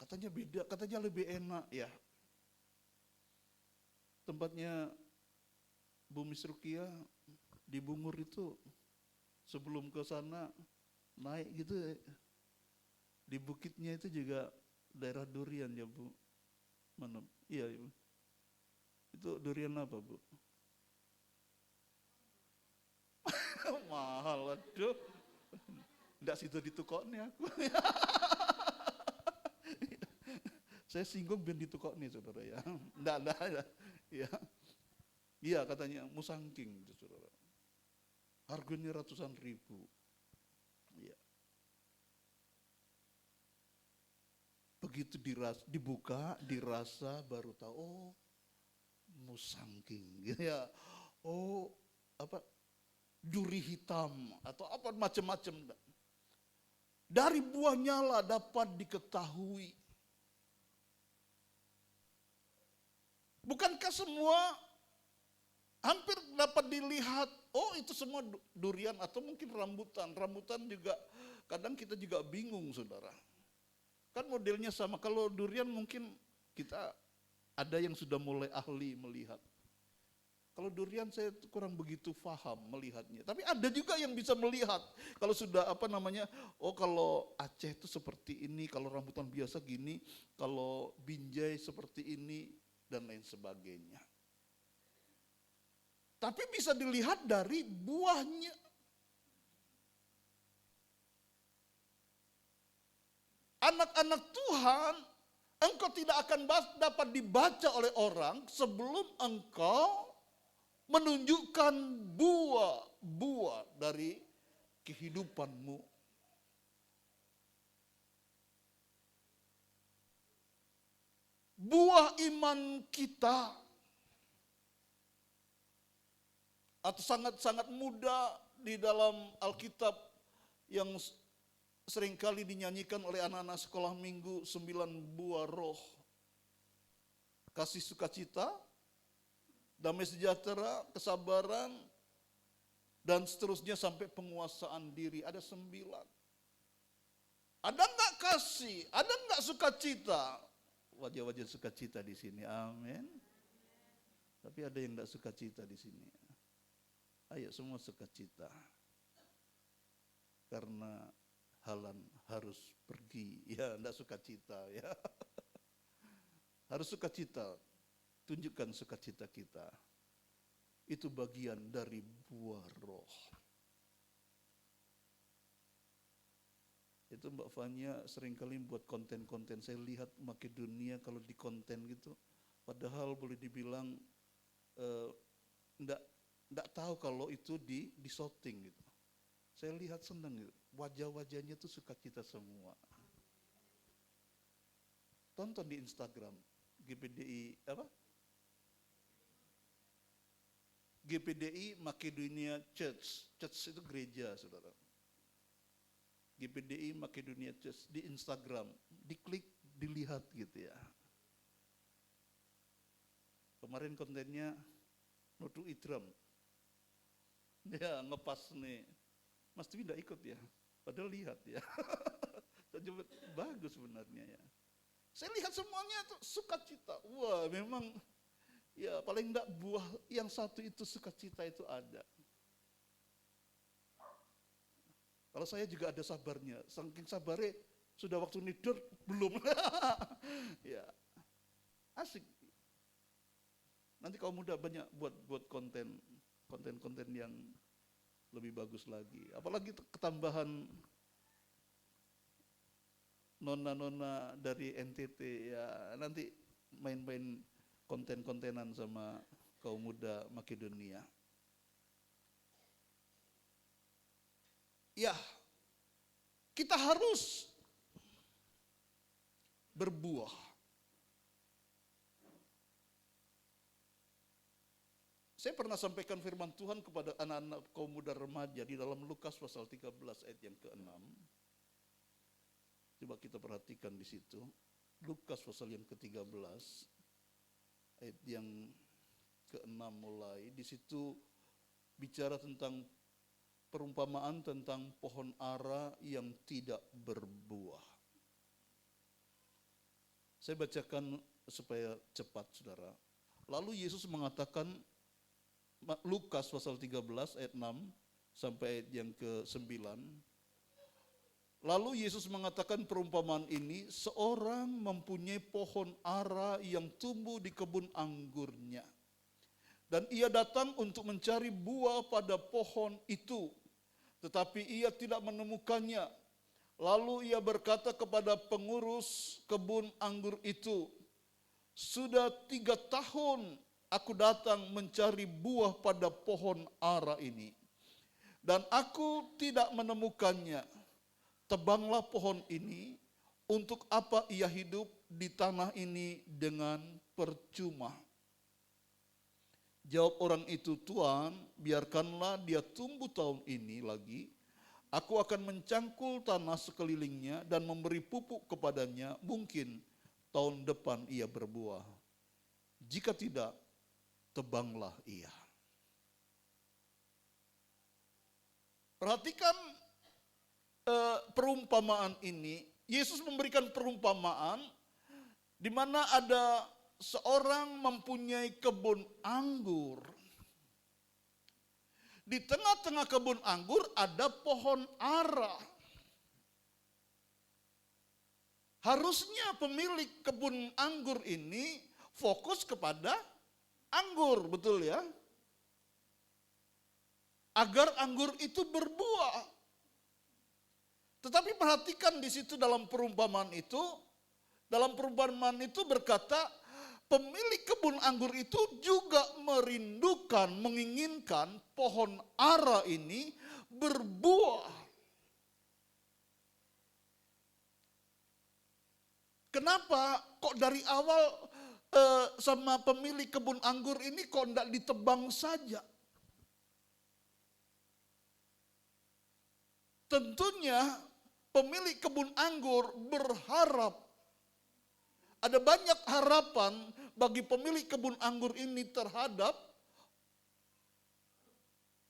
Katanya beda, katanya lebih enak ya. Tempatnya Bu Miss Rukia di Bungur itu sebelum ke sana naik gitu ya. Di bukitnya itu juga daerah durian ya Bu. Mana? Iya Ibu. Itu durian apa Bu? Mahal, waduh. Nggak situ ditukoknya aku. Saya singgung biar ditukoknya saudara ya. Nggak. Ya. Iya katanya musangking saudara. Harganya ratusan ribu. Ya. Begitu dibuka, dirasa baru tahu, oh musangking. Ya. Oh apa? Duri hitam atau apa macam-macam. Dari buahnya lah dapat diketahui. Bukankah semua hampir dapat dilihat, oh itu semua durian atau mungkin rambutan. Rambutan juga kadang kita juga bingung saudara. Kan modelnya sama, kalau durian mungkin kita ada yang sudah mulai ahli melihat. Kalau durian saya kurang begitu paham melihatnya. Tapi ada juga yang bisa melihat. Kalau sudah oh kalau Aceh itu seperti ini, kalau rambutan biasa gini, kalau binjai seperti ini, dan lain sebagainya. Tapi bisa dilihat dari buahnya. Anak-anak Tuhan, engkau tidak akan dapat dibaca oleh orang sebelum engkau menunjukkan buah-buah dari kehidupanmu. Buah iman kita atau sangat-sangat muda di dalam Alkitab yang seringkali dinyanyikan oleh anak-anak sekolah minggu, 9 buah roh. Kasih sukacita, damai sejahtera, kesabaran, dan seterusnya sampai penguasaan diri. Ada 9. Ada enggak kasih? Ada enggak sukacita? Wajah-wajah sukacita di sini, amin. Tapi ada yang enggak sukacita di sini. Ayo semua sukacita. Karena Halan harus pergi, ya enggak sukacita ya. Harus sukacita. Tunjukkan sukacita kita. Itu bagian dari buah roh. Itu Mbak Fanya seringkali buat konten-konten. Saya lihat Makedonia kalau di konten gitu. Padahal boleh dibilang enggak tahu kalau itu di shooting gitu. Saya lihat senang gitu. Wajah-wajahnya itu sukacita semua. Tonton di Instagram. GPDI Makedonia Church. Church itu gereja, saudara. GPDI Makedonia Church di Instagram. Diklik, dilihat gitu ya. Kemarin kontennya Notu Idram. Ya, ngepas nih. Mas Dwi tidak ikut ya. Padahal lihat ya. Bagus sebenarnya ya. Saya lihat semuanya itu sukacita. Wah, memang Ya paling enggak buah yang satu itu, sukacita itu ada. Kalau saya juga ada sabarnya, saking sabarnya sudah waktu nidur belum. Ya, asik. Nanti kaum muda banyak buat konten yang lebih bagus lagi. Apalagi ketambahan nona-nona dari NTT, ya nanti main-main konten-kontenan sama kaum muda Makedonia. Ya, kita harus berbuah. Saya pernah sampaikan firman Tuhan kepada anak-anak kaum muda remaja di dalam Lukas pasal 13 ayat yang ke-6. Coba kita perhatikan di situ. Lukas pasal yang ke-13 ayat yang ke-6 mulai. Di situ bicara tentang perumpamaan tentang pohon ara yang tidak berbuah. Saya bacakan supaya cepat, saudara. Lalu Yesus mengatakan, Lukas pasal 13 ayat 6 sampai ayat yang ke-9. Lalu Yesus mengatakan perumpamaan ini, seorang mempunyai pohon ara yang tumbuh di kebun anggurnya. Dan ia datang untuk mencari buah pada pohon itu, tetapi ia tidak menemukannya. Lalu ia berkata kepada pengurus kebun anggur itu, sudah 3 tahun aku datang mencari buah pada pohon ara ini, dan aku tidak menemukannya. Tebanglah pohon ini, untuk apa ia hidup di tanah ini dengan percuma? Jawab orang itu, Tuan, biarkanlah dia tumbuh tahun ini lagi. Aku akan mencangkul tanah sekelilingnya dan memberi pupuk kepadanya, mungkin tahun depan ia berbuah. Jika tidak, tebanglah ia. Perhatikan perumpamaan ini. Yesus memberikan perumpamaan di mana ada seorang mempunyai kebun anggur. Di tengah-tengah kebun anggur ada pohon ara. Harusnya pemilik kebun anggur ini fokus kepada anggur, betul ya? Agar anggur itu berbuah. Tetapi perhatikan di situ dalam perumpamaan itu berkata, pemilik kebun anggur itu juga merindukan, menginginkan pohon ara ini berbuah. Kenapa kok dari awal sama pemilik kebun anggur ini kok tidak ditebang saja? Tentunya pemilik kebun anggur berharap, ada banyak harapan bagi pemilik kebun anggur ini terhadap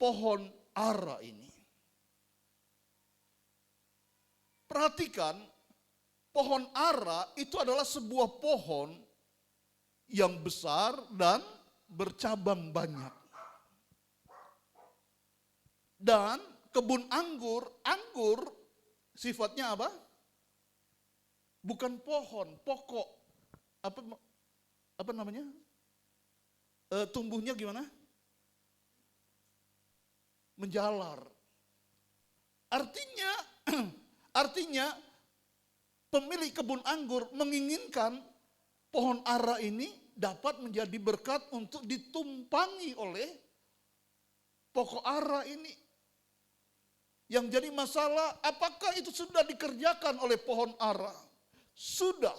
pohon ara ini. Perhatikan, pohon ara itu adalah sebuah pohon yang besar dan bercabang banyak. Dan kebun anggur sifatnya apa? Bukan pohon, pokok. Apa namanya? Tumbuhnya gimana? Menjalar. Artinya pemilik kebun anggur menginginkan pohon ara ini dapat menjadi berkat untuk ditumpangi oleh pokok ara ini. Yang jadi masalah, apakah itu sudah dikerjakan oleh pohon ara? Sudah.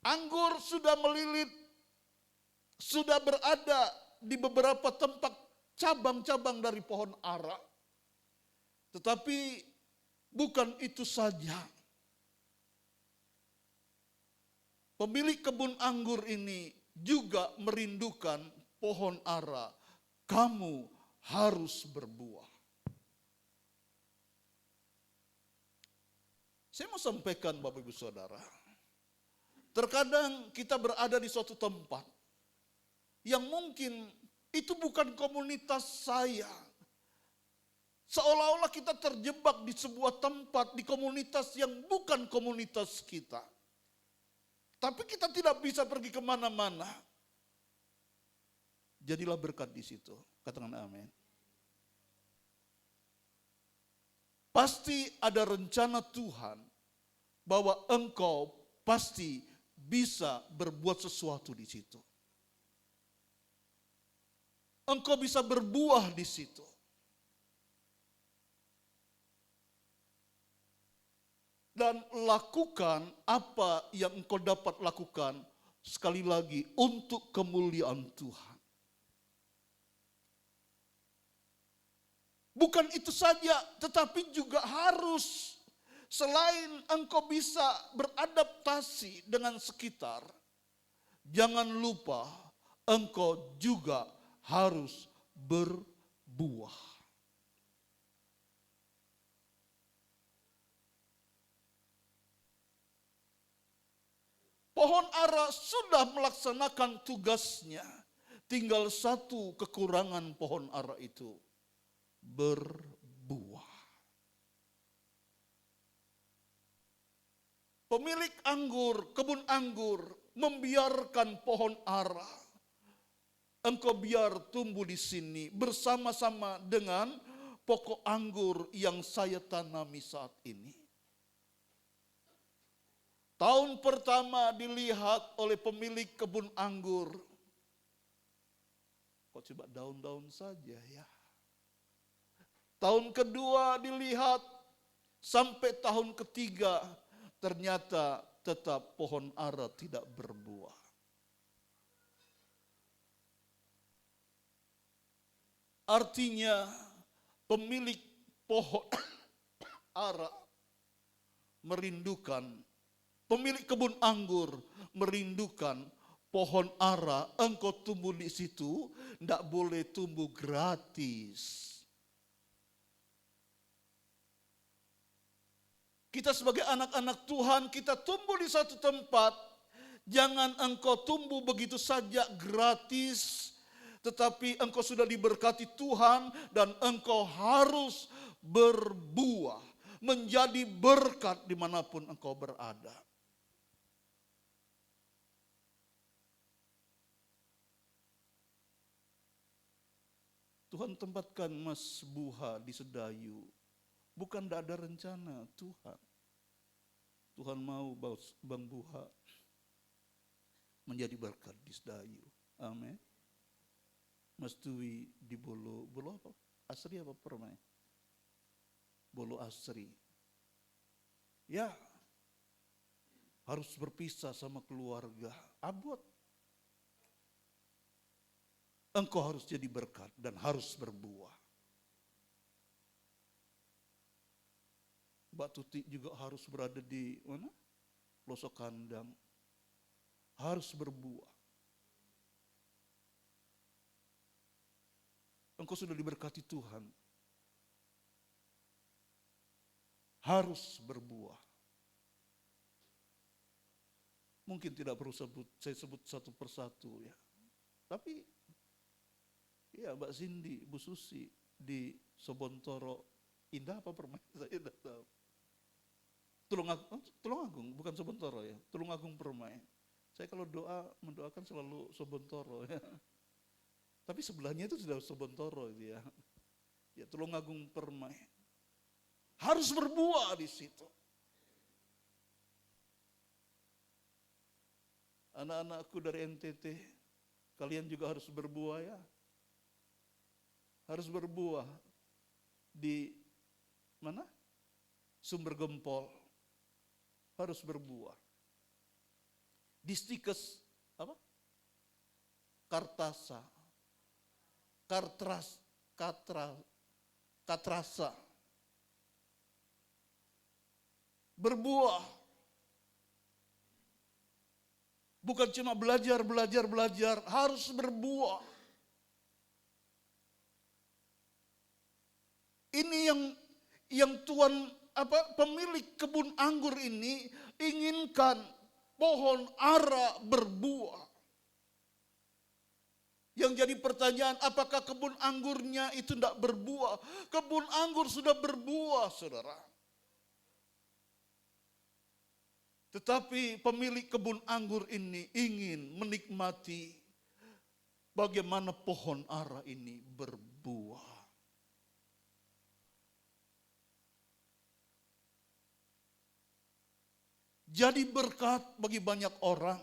Anggur sudah melilit, sudah berada di beberapa tempat cabang-cabang dari pohon ara. Tetapi bukan itu saja. Pemilik kebun anggur ini juga merindukan pohon ara. Kamu harus berbuah. Saya mau sampaikan Bapak Ibu Saudara, Terkadang kita berada di suatu tempat yang mungkin itu bukan komunitas saya. Seolah-olah kita terjebak di sebuah tempat, di komunitas yang bukan komunitas kita. Tapi kita tidak bisa pergi kemana-mana. Jadilah berkat di situ. Katakan amin. Pasti ada rencana Tuhan bahwa engkau pasti bisa berbuat sesuatu di situ. Engkau bisa berbuah di situ. Dan lakukan apa yang engkau dapat lakukan sekali lagi untuk kemuliaan Tuhan. Bukan itu saja, tetapi juga harus selain engkau bisa beradaptasi dengan sekitar, jangan lupa engkau juga harus berbuah. Pohon ara sudah melaksanakan tugasnya. Tinggal satu kekurangan pohon ara itu, berbuah. Pemilik anggur, kebun anggur, membiarkan pohon ara. Engkau biar tumbuh di sini bersama-sama dengan pokok anggur yang saya tanami saat ini. Tahun pertama dilihat oleh pemilik kebun anggur. Kok coba daun-daun saja ya. Tahun kedua dilihat sampai tahun ketiga ternyata tetap pohon ara tidak berbuah. Artinya pemilik pohon ara merindukan, pemilik kebun anggur merindukan pohon ara, engkau tumbuh di situ, tidak boleh tumbuh gratis. Kita sebagai anak-anak Tuhan, kita tumbuh di satu tempat, jangan engkau tumbuh begitu saja gratis, tetapi engkau sudah diberkati Tuhan dan engkau harus berbuah, menjadi berkat dimanapun engkau berada. Tuhan tempatkan Mas Buha di Sedayu, bukan tidak ada rencana Tuhan. Tuhan mau Bang Buha menjadi berkat di Sedayu. Amin. Mas Dwi di Bolo apa? Asri apa Permai? Bolo Asri. Ya, harus berpisah sama keluarga. Abot. Engkau harus jadi berkat dan harus berbuah. Mbak Tuti juga harus berada di mana? Losok Kandang. Harus berbuah. Engkau sudah diberkati Tuhan. Harus berbuah. Mungkin tidak perlu saya sebut satu persatu ya. Tapi ya Mbak Cindy, Bu Susi di Sobontoro, indah apa Permai? Saya tidak tahu. Tulungagung, bukan Sobontoro ya. Tulungagung Permai. Saya kalau mendoakan selalu Sobontoro ya. Tapi sebelahnya itu sudah Sobontoro itu ya. Ya Tulungagung Permai. Harus berbuah di situ. Anak-anakku dari NTT, kalian juga harus berbuah ya. Harus berbuah di mana? Sumber Gempol. Harus berbuah. Di Stikes apa? Kartasa. Katrasa. Berbuah. Bukan cuma belajar, harus berbuah. Ini yang Tuhan pemilik kebun anggur ini inginkan pohon ara berbuah. Yang jadi pertanyaan, apakah kebun anggurnya itu tidak berbuah? Kebun anggur sudah berbuah, saudara. Tetapi pemilik kebun anggur ini ingin menikmati bagaimana pohon ara ini berbuah. Jadi berkat bagi banyak orang.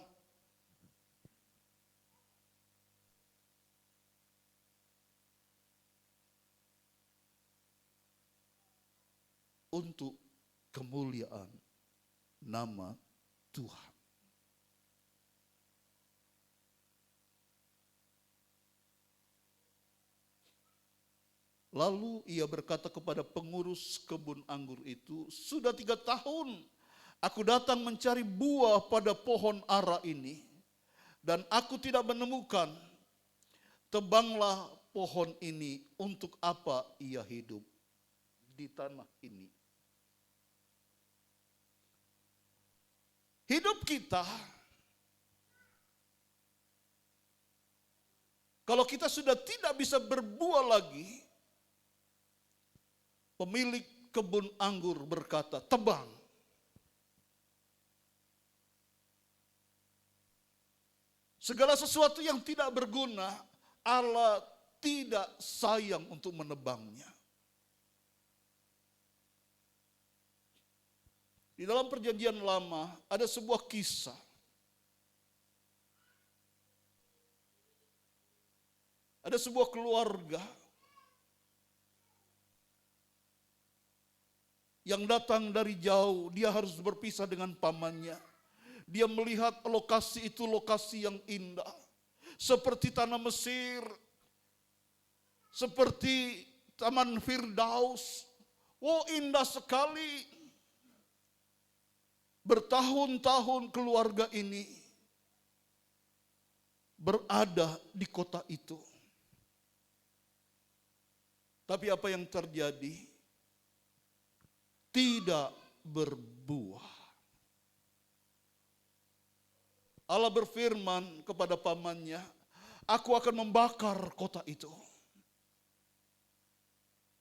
Untuk kemuliaan nama Tuhan. Lalu ia berkata kepada pengurus kebun anggur itu, sudah 3 tahun aku datang mencari buah pada pohon ara ini, dan aku tidak menemukan. Tebanglah pohon ini, untuk apa ia hidup di tanah ini. Hidup kita, kalau kita sudah tidak bisa berbuah lagi, pemilik kebun anggur berkata, tebang. Segala sesuatu yang tidak berguna, Allah tidak sayang untuk menebangnya. Di dalam perjanjian lama ada sebuah kisah. Ada sebuah keluarga yang datang dari jauh, dia harus berpisah dengan pamannya. Dia melihat lokasi itu lokasi yang indah. Seperti tanah Mesir, seperti Taman Firdaus. Oh, indah sekali. Bertahun-tahun keluarga ini berada di kota itu. Tapi apa yang terjadi? Tidak berbuah. Allah berfirman kepada pamannya, aku akan membakar kota itu.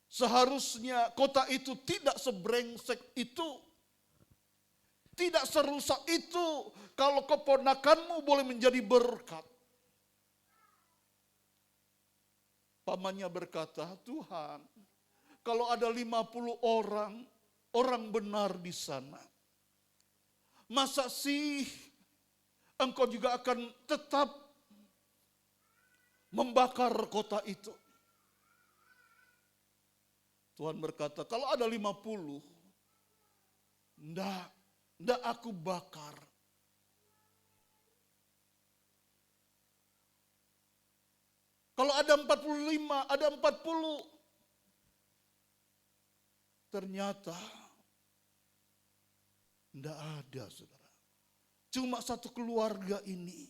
Seharusnya kota itu tidak sebrengsek itu, tidak serusak itu, kalau keponakanmu boleh menjadi berkat. Pamannya berkata, Tuhan, kalau ada 50 orang benar di sana, masa sih engkau juga akan tetap membakar kota itu? Tuhan berkata, kalau ada 50, ndak aku bakar. Kalau ada 45, ada 40. Ternyata ndak ada, saudara. Cuma satu keluarga ini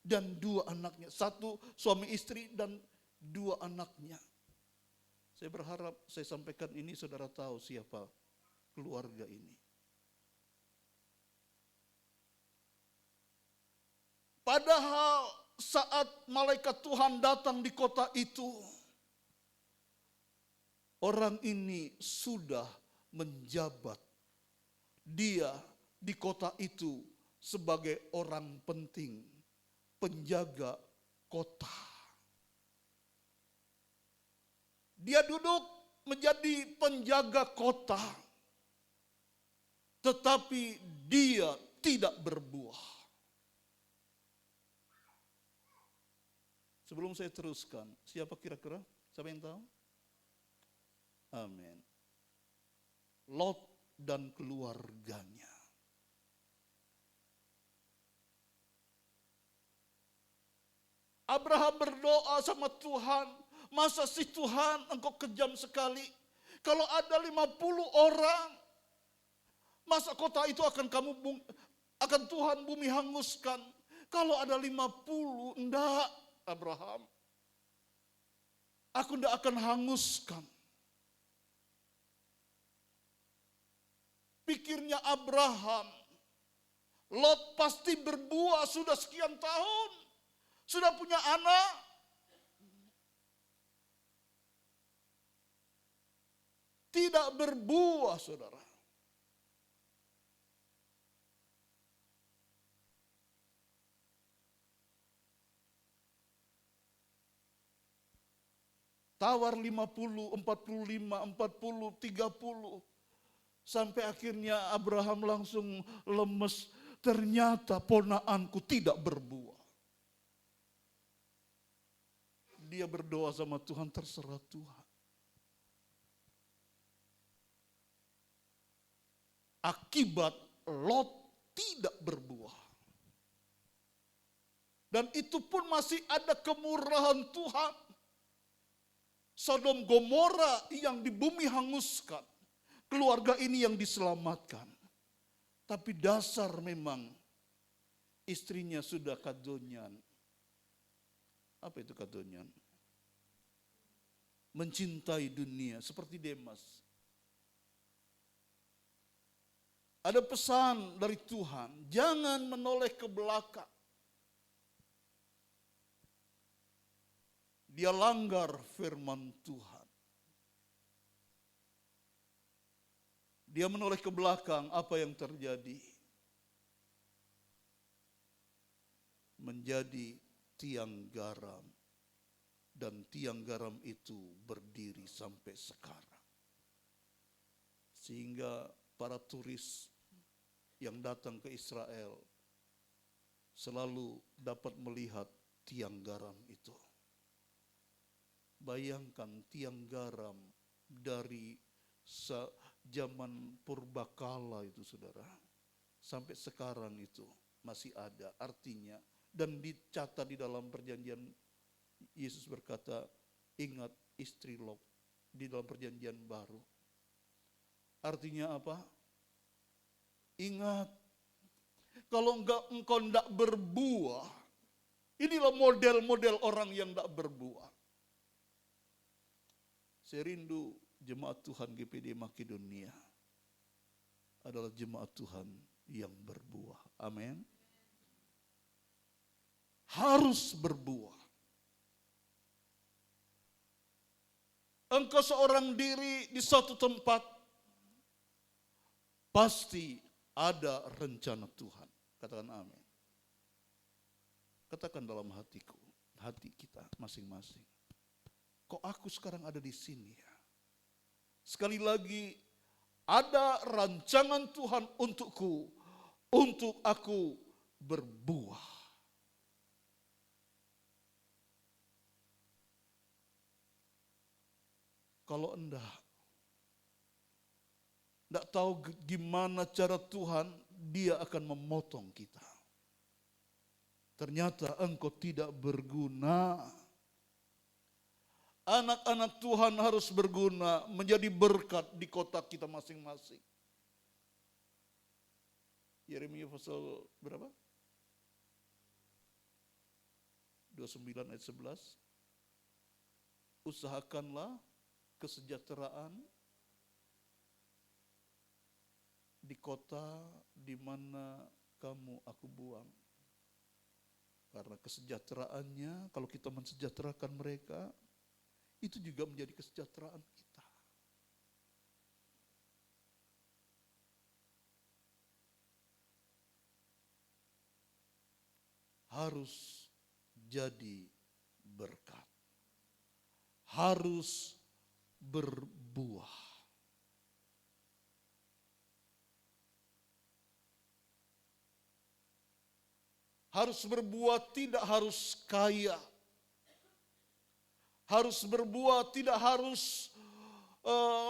dan 2 anaknya. Satu suami istri dan 2 anaknya. Saya berharap saya sampaikan ini saudara tahu siapa keluarga ini. Padahal saat malaikat Tuhan datang di kota itu, orang ini sudah menjabat. Dia di kota itu sebagai orang penting, penjaga kota. Dia duduk menjadi penjaga kota, tetapi dia tidak berbuah. Sebelum saya teruskan, siapa kira-kira? Siapa yang tahu? Amin. Lot dan keluarganya. Abraham berdoa sama Tuhan, masa sih Tuhan engkau kejam sekali? Kalau ada 50 orang, masa kota itu akan Tuhan bumi hanguskan? Kalau ada 50, enggak Abraham. Aku enggak akan hanguskan. Pikirnya Abraham, Lot pasti berbuah sudah sekian tahun. Sudah punya anak. Tidak berbuah, saudara. Tawar 50, 45, 40, 30. Sampai akhirnya Abraham langsung lemes. Ternyata ponaanku tidak berbuah. Dia berdoa sama Tuhan, terserah Tuhan. Akibat Lot tidak berbuah. Dan itu pun masih ada kemurahan Tuhan. Sodom Gomora yang di bumi hanguskan. Keluarga ini yang diselamatkan. Tapi dasar memang istrinya sudah kadonyan. Apa itu kadonyan? Mencintai dunia seperti Demas. Ada pesan dari Tuhan, jangan menoleh ke belakang. Dia langgar firman Tuhan. Dia menoleh ke belakang, apa yang terjadi? Menjadi tiang garam. Dan tiang garam itu berdiri sampai sekarang. Sehingga para turis yang datang ke Israel selalu dapat melihat tiang garam itu. Bayangkan tiang garam dari zaman purbakala itu, saudara. Sampai sekarang itu masih ada artinya. Dan dicatat di dalam perjanjian, Yesus berkata, ingat istri Lot di dalam perjanjian baru. Artinya apa? Ingat, kalau engkau tidak berbuah, inilah model-model orang yang tidak berbuah. Saya rindu jemaat Tuhan GPD Makedonia adalah jemaat Tuhan yang berbuah. Amin. Harus berbuah. Engkau seorang diri di suatu tempat, pasti ada rencana Tuhan. Katakan amin. Katakan dalam hatiku, hati kita masing-masing. Kok aku sekarang ada di sini ya? Sekali lagi, ada rancangan Tuhan untukku, untuk aku berbuah. Kalau enggak tahu gimana cara Tuhan, dia akan memotong kita. Ternyata engkau tidak berguna. Anak-anak Tuhan harus berguna, menjadi berkat di kota kita masing-masing. Yeremia pasal berapa? 29 ayat 11. Usahakanlah kesejahteraan di kota di mana kamu aku buang. Karena kesejahteraannya, kalau kita mensejahterakan mereka, itu juga menjadi kesejahteraan kita. Harus jadi berkat. Harus berbuah. Harus berbuah, tidak harus kaya. Harus berbuah, tidak harus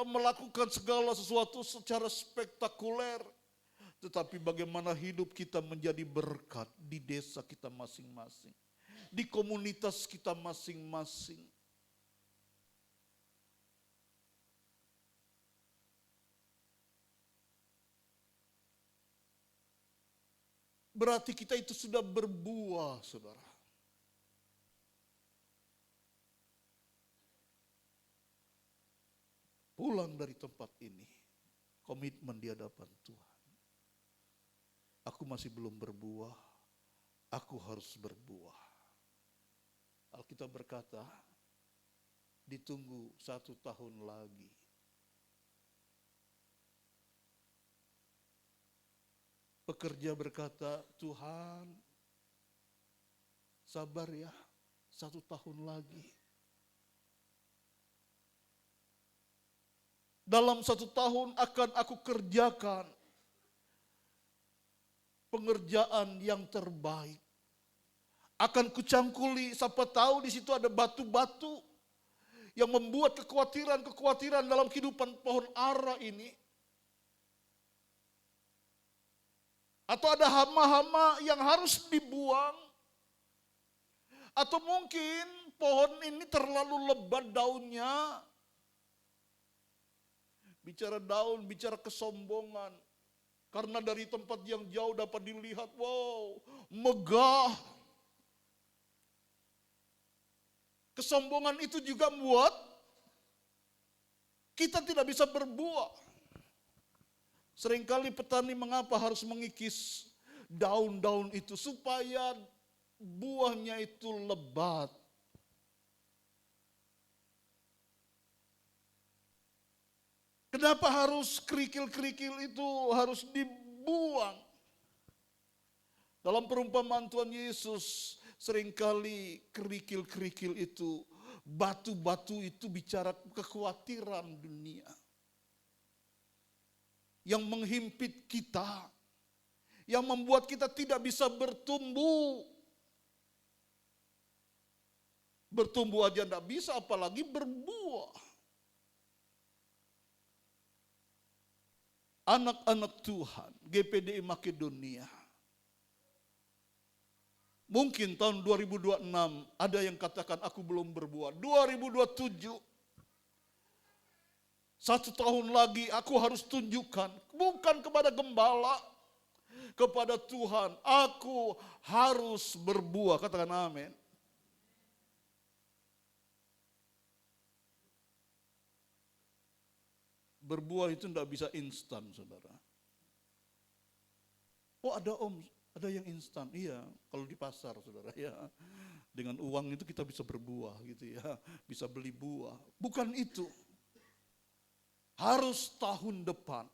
melakukan segala sesuatu secara spektakuler. Tetapi bagaimana hidup kita menjadi berkat di desa kita masing-masing. Di komunitas kita masing-masing. Berarti kita itu sudah berbuah, saudara. Pulang dari tempat ini, komitmen di hadapan Tuhan. aku masih belum berbuah, aku harus berbuah. Alkitab berkata, ditunggu 1 tahun lagi. Pekerja berkata, Tuhan, sabar ya, 1 tahun lagi. Dalam 1 tahun akan aku kerjakan pengerjaan yang terbaik. Akan kucangkuli, siapa tahu di situ ada batu-batu yang membuat kekhawatiran-kekhawatiran dalam kehidupan pohon ara ini. Atau ada hama-hama yang harus dibuang. Atau mungkin pohon ini terlalu lebat daunnya. Bicara daun, bicara kesombongan. Karena dari tempat yang jauh dapat dilihat, wow, megah. Kesombongan itu juga membuat kita tidak bisa berbuah. Seringkali petani mengapa harus mengikis daun-daun itu supaya buahnya itu lebat. Kenapa harus kerikil-kerikil itu harus dibuang? Dalam perumpamaan Tuhan Yesus, seringkali kerikil-kerikil itu, batu-batu itu bicara kekhawatiran dunia. Yang menghimpit kita, yang membuat kita tidak bisa bertumbuh. Bertumbuh aja tidak bisa, apalagi berbuah. Anak-anak Tuhan, GPDI Makedonia. Mungkin tahun 2026 ada yang katakan aku belum berbuah. 2027, 1 tahun lagi aku harus tunjukkan. Bukan kepada gembala, kepada Tuhan. Aku harus berbuah. Katakan amin. Berbuah itu tidak bisa instan, saudara. Oh ada om, ada yang instan. Iya, kalau di pasar, saudara, ya. Dengan uang itu kita bisa berbuah gitu ya. Bisa beli buah. Bukan itu. Harus tahun depan.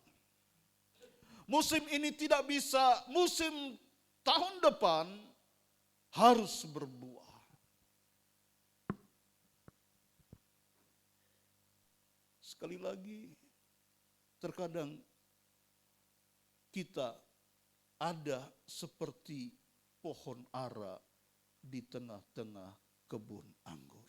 Musim ini tidak bisa, musim tahun depan harus berbuah. Sekali lagi, terkadang kita ada seperti pohon ara di tengah-tengah kebun anggur.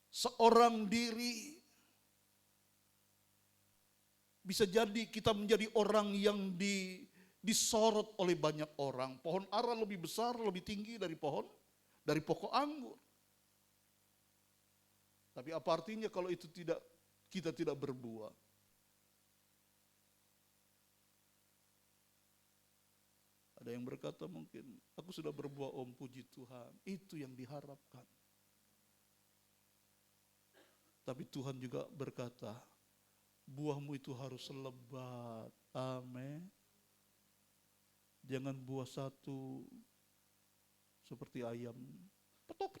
Seorang diri bisa jadi kita menjadi orang yang disorot oleh banyak orang. Pohon ara lebih besar, lebih tinggi dari pokok anggur. Tapi apa artinya kalau itu kita tidak berbuah? Ada yang berkata mungkin, aku sudah berbuah om, puji Tuhan. Itu yang diharapkan. Tapi Tuhan juga berkata, buahmu itu harus lebat. Amin. Jangan buah satu seperti ayam. Petok.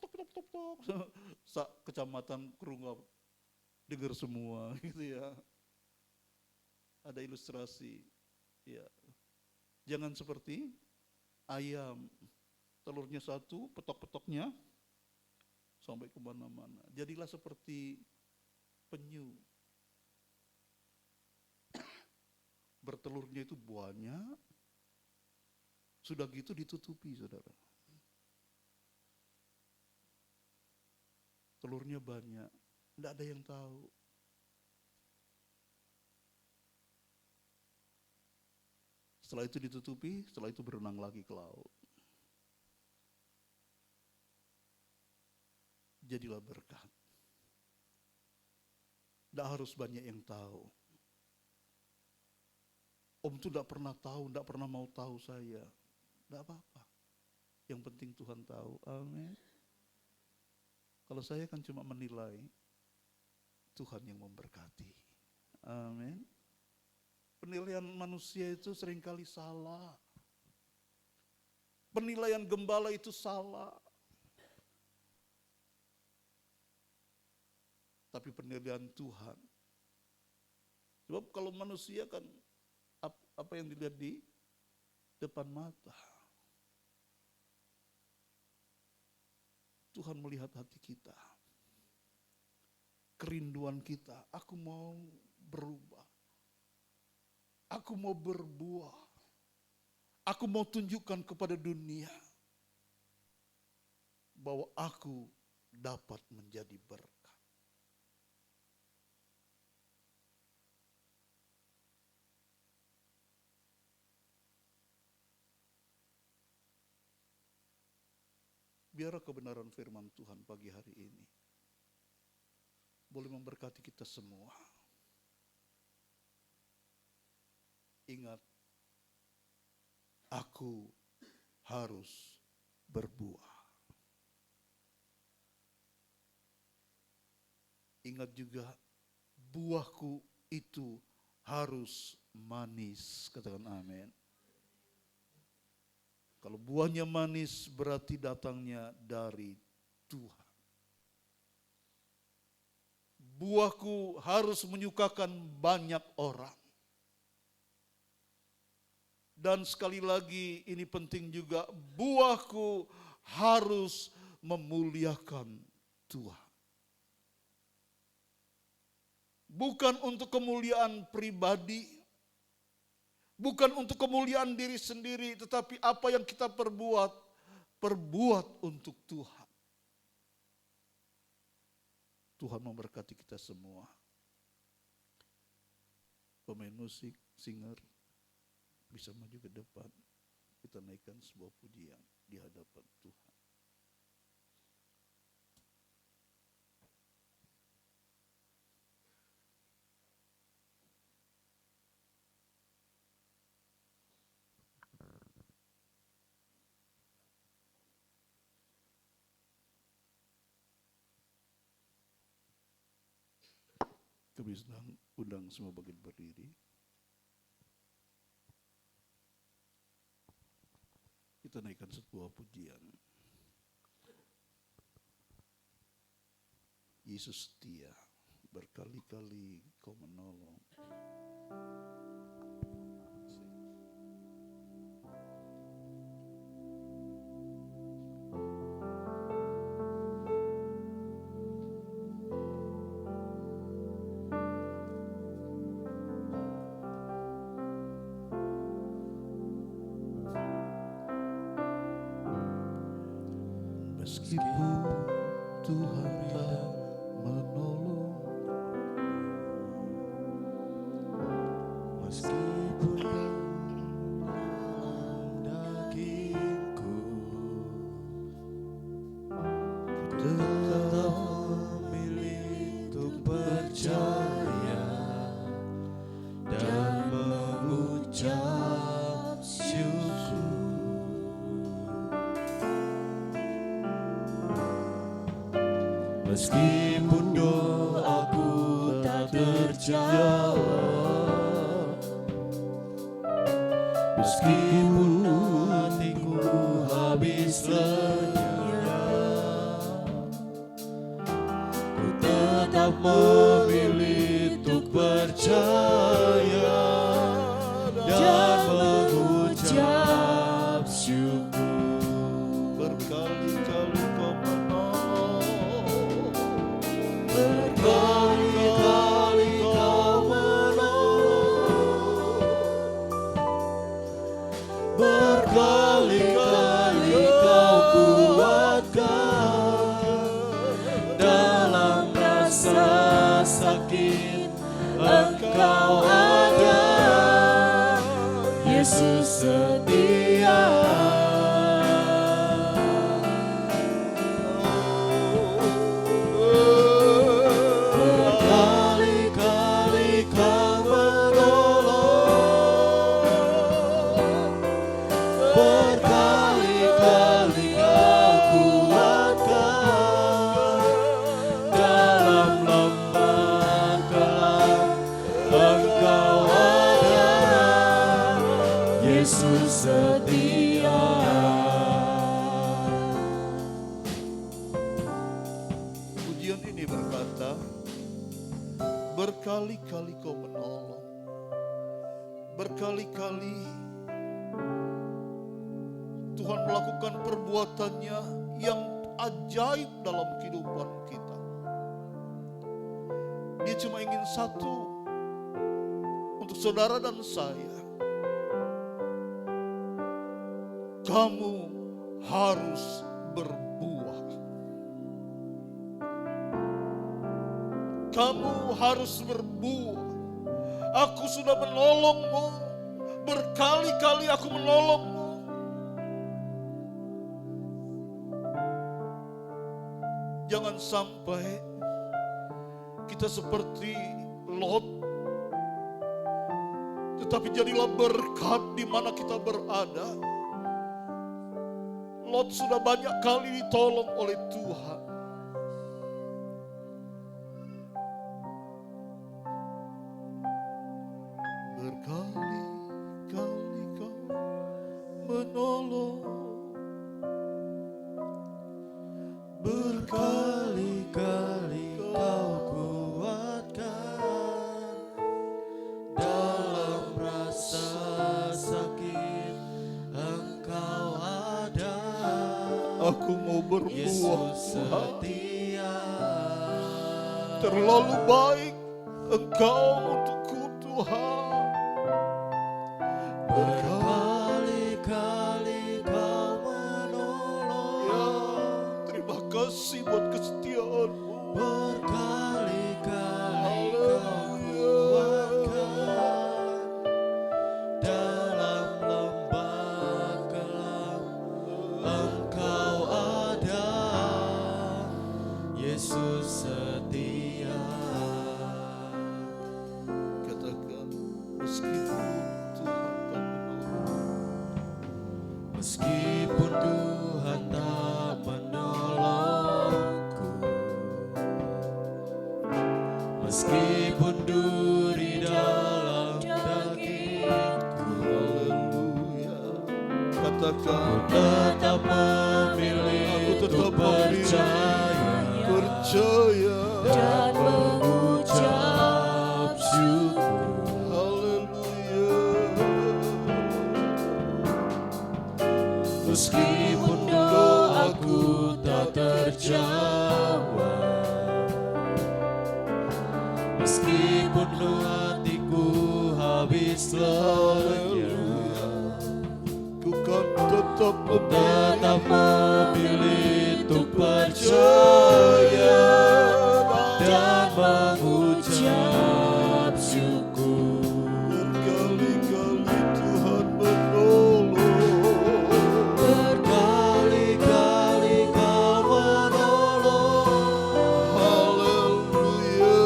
Kecamatan Kerungap dengar semua gitu ya. Ada ilustrasi. Ya. Jangan seperti ayam. Telurnya satu, petok-petoknya sampai kemana-mana. Jadilah seperti penyu. Bertelurnya itu banyak. Sudah gitu ditutupi, saudara. Telurnya banyak, tidak ada yang tahu. Setelah itu ditutupi, setelah itu berenang lagi ke laut. Jadilah berkat. Tidak harus banyak yang tahu. Om itu tidak pernah tahu, tidak pernah mau tahu saya. Tidak apa-apa. Yang penting Tuhan tahu. Amin. Kalau saya kan cuma menilai, Tuhan yang memberkati. Amin. Penilaian manusia itu seringkali salah. Penilaian gembala itu salah. Tapi penilaian Tuhan. Sebab kalau manusia kan apa yang dilihat di depan mata. Tuhan melihat hati kita. Kerinduan kita, aku mau berubah. Aku mau berbuah. Aku mau tunjukkan kepada dunia bahwa aku dapat menjadi berkat. Biarlah kebenaran firman Tuhan pagi hari ini boleh memberkati kita semua. Ingat, aku harus berbuah. Ingat juga, buahku itu harus manis. Katakan amin. Kalau buahnya manis berarti datangnya dari Tuhan. Buahku harus menyukakan banyak orang. Dan sekali lagi ini penting juga, buahku harus memuliakan Tuhan. Bukan untuk kemuliaan pribadi, bukan untuk kemuliaan diri sendiri, tetapi apa yang kita perbuat untuk Tuhan. Tuhan memberkati kita semua. Pemain musik, singer, bisa maju ke depan. Kita naikkan sebuah pujian di hadapan Tuhan. Kami sedang undang semua bagian berdiri. Kita naikkan sebuah pujian. Yesus setia, berkali-kali Kau menolong. Meskipun Tuhan tak menolong, meskipun dalam dagingku tetap memilih untuk percaya dan mengucap syukur. Meskipun doaku tak terjawab, meskipun hatiku habis lenyap, ku tetap memilih untuk percaya dan mengucap syukur. berkali-kali Kau menolong. Berkali-kali Kau menolong, berkali-kali Kau kuatkan, dalam rasa sakit Engkau ada, Yesus setia. Berkali-kali Kau menolong, berkali-kali Kau kuatkan, dalam lembah gelap Yesus setia. Pujian ini berkata, berkali-kali kau menolong, berkali-kali Tuhan melakukan perbuatannya yang ajaib dalam kehidupan kita. Dia cuma ingin satu untuk saudara dan saya. Kamu harus berbuah. Kamu harus berbuah. Aku sudah menolongmu. Berkali-kali aku menolongmu. Jangan sampai kita seperti Lot, tetapi jadilah berkat di mana kita berada. Lot sudah banyak kali ditolong oleh Tuhan. Berkali-kali kau menolong, Berkali-kali kau kuatkan, dalam rasa sakit Engkau ada. aku mau berbuah. Yesus Tuhan. setia. Terlalu baik Engkau untukku Tuhan. Berkali-kali kau menolong, Ya, terima kasih buat kesetiaan-Mu. berkali-kali kau kuatkan, dalam lembah gelap Engkau ada. Yesus setia. Katakan, meskipun Tuhan tak menolong, Meskipun Tuhan tak menolongku, meskipun duri dalam dagingku, haleluya. Katakan, tetap memilih aku tetap untuk percaya percaya. dan mengucap syukur. Haleluya. Meskipun doaku tak terjawab, meskipun hatiku habis lenyap, Ku kan tetap tetap memilih untuk percaya dan mengucap syukur. berkali-kali Tuhan menolong. Berkali-kali kau menolong, Haleluya.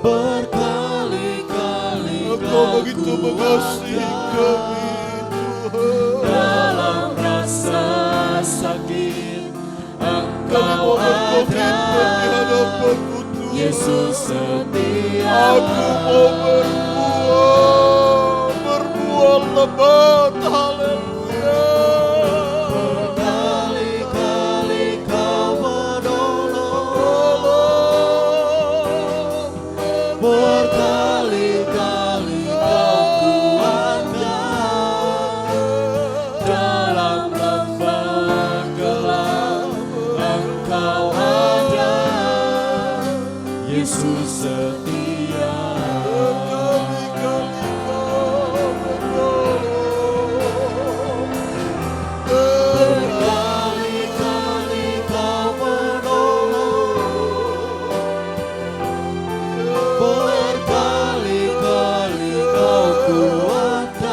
berkali-kali Engkau begitu mengasihi kami Tuhan. dalam rasa sakit Kami Engkau mau berkomitmen di ada. hadapan-Mu Tuhan. Yesus setia. Aku mau berbuah lebat. Haleluya. Berkali-kali kau menolong, berkali-kali kau kuatkan, dalam lembah gelap Engkau ada. Yesus setia. Berkali-kali kau menolong. Berkali-kali kau menolong, berkali-kali kau kuatkan,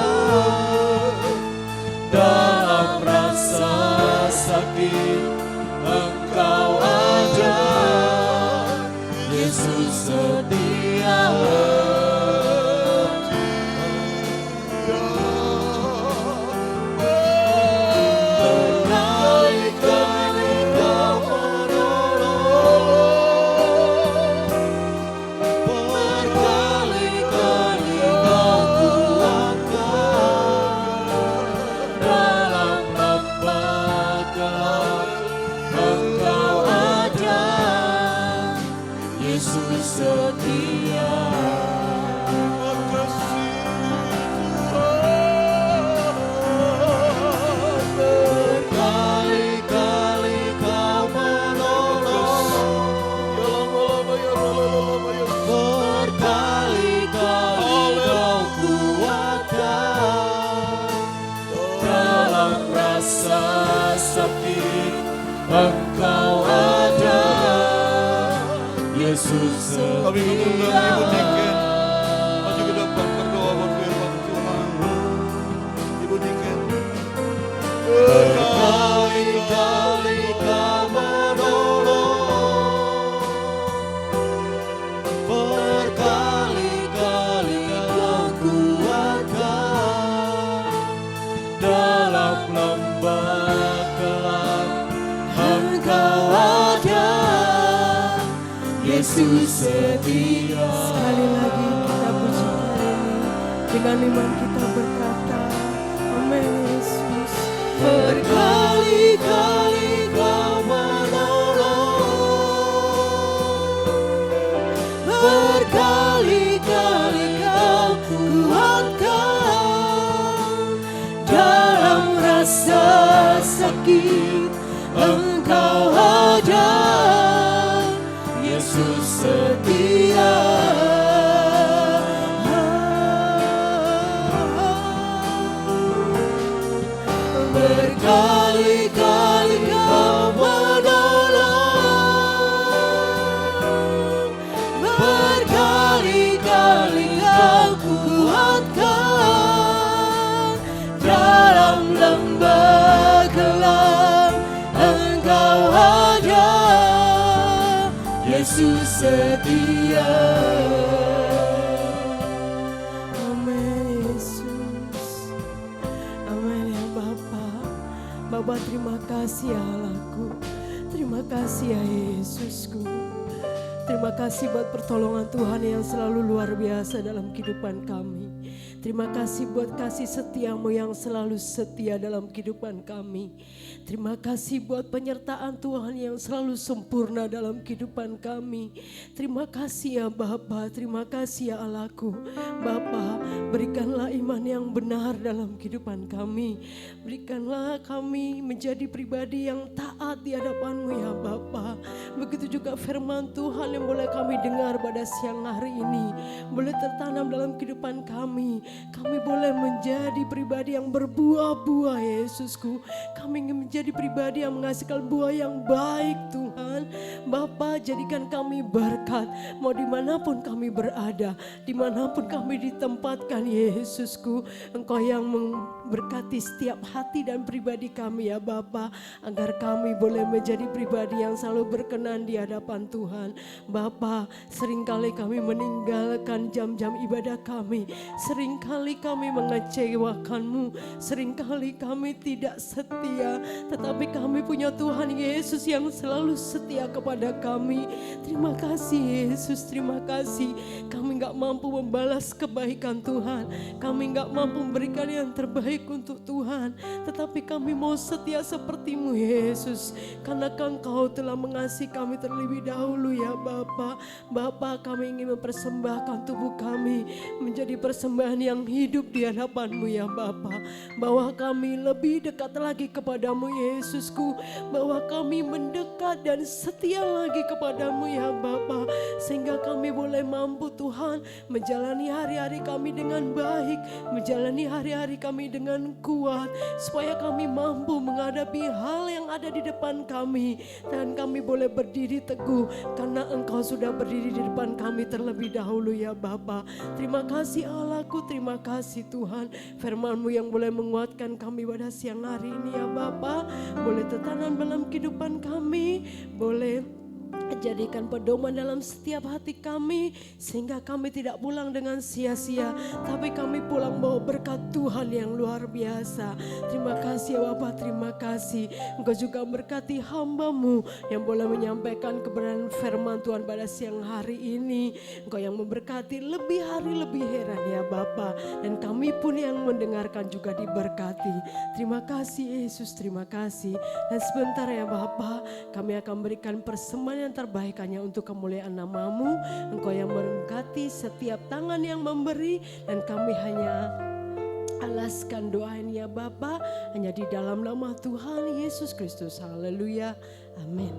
dalam rasa sakit Engkau ada. Yesus setia. Berkali-kali kau menolong, berkali-kali kau kuatkan, rasa sakit, Engkau ada, Yesus Kami mengundang setia. Ibu Niken maju ke depan berdoa berfirman Tuhan. Ibu Niken, Berkali-kali Kau menolong, berkali-kali Kau kuatkan, dalam lembah gelap Engkau ada, Yesus setia. Sekali lagi kita puji Tuhan, dengan iman kita berkata, Amin Yesus. Berkali-kali Kau menolong, berkali-kali Kau kuatkan, dalam rasa sakit Engkau ada, Yesus setia. Berkali-kali Kau menolong, berkali-kali Kau kuatkan, dalam lembah gelap Engkau ada, Yesus setia. Amin Yesus. Amin ya Bapa. Bapa terima kasih ya Allahku. Terima kasih ya Yesusku. Terima kasih buat pertolongan Tuhan yang selalu luar biasa dalam kehidupan kami. Terima kasih buat kasih setiamu yang selalu setia dalam kehidupan kami. Terima kasih buat penyertaan Tuhan yang selalu sempurna dalam kehidupan kami. Terima kasih ya Bapa, terima kasih ya Allahku. Bapa, berikanlah iman yang benar dalam kehidupan kami. Berikanlah kami menjadi pribadi yang taat di hadapan-Mu ya Bapa. Begitu juga firman Tuhan yang boleh kami dengar pada siang hari ini, boleh tertanam dalam kehidupan kami. Kami boleh menjadi pribadi yang berbuah-buah Yesusku. Kami ingin menjadi pribadi yang menghasilkan buah yang baik Tuhan. Bapa, jadikan kami berkat. Mau dimanapun kami berada, dimanapun kami ditempatkan Yesusku. Engkau yang memberkati setiap hati dan pribadi kami ya Bapa. Agar kami boleh menjadi pribadi yang selalu berkenan di hadapan Tuhan. Bapa, seringkali kami meninggalkan jam-jam ibadah kami. Seringkali kami mengecewakan-Mu, seringkali kami tidak setia, tetapi kami punya Tuhan Yesus yang selalu setia kepada kami. Terima kasih Yesus, terima kasih. Kami gak mampu membalas kebaikan Tuhan, kami gak mampu memberikan yang terbaik untuk Tuhan, tetapi kami mau setia seperti-Mu Yesus, karena Engkau telah mengasihi kami terlebih dahulu ya Bapa. Bapa, kami ingin mempersembahkan tubuh kami menjadi persembahan yang hidup di hadapan-Mu ya Bapa. Bahwa kami lebih dekat lagi kepadamu Yesusku, bahwa kami mendekat dan setia lagi kepadamu ya Bapa, sehingga kami boleh mampu Tuhan menjalani hari-hari kami dengan baik, menjalani hari-hari kami dengan kuat, supaya kami mampu menghadapi hal yang ada di depan kami, dan kami boleh berdiri teguh karena Engkau sudah berdiri di depan kami terlebih dahulu ya Bapa. Terima kasih Allahku, terima kasih Tuhan, firman-Mu yang boleh menguatkan kami pada siang hari ini ya Bapa, boleh tertanam dalam kehidupan kami, boleh jadikan pedoman dalam setiap hati kami, sehingga kami tidak pulang dengan sia-sia, tapi kami pulang bawa berkat Tuhan yang luar biasa. Terima kasih ya Bapa, terima kasih. Engkau juga berkati hamba-Mu yang boleh menyampaikan kebenaran firman Tuhan pada siang hari ini. Engkau yang memberkati lebih hari lebih heran ya Bapa, dan kami pun yang mendengarkan juga diberkati. Terima kasih Yesus, terima kasih. Dan sebentar ya Bapa, kami akan berikan persembahan yang terbaik hanya untuk kemuliaan nama-Mu. Engkau yang memberkati setiap tangan yang memberi, dan kami hanya alaskan doa ini ya Bapa, hanya di dalam nama Tuhan Yesus Kristus. Haleluya, amin.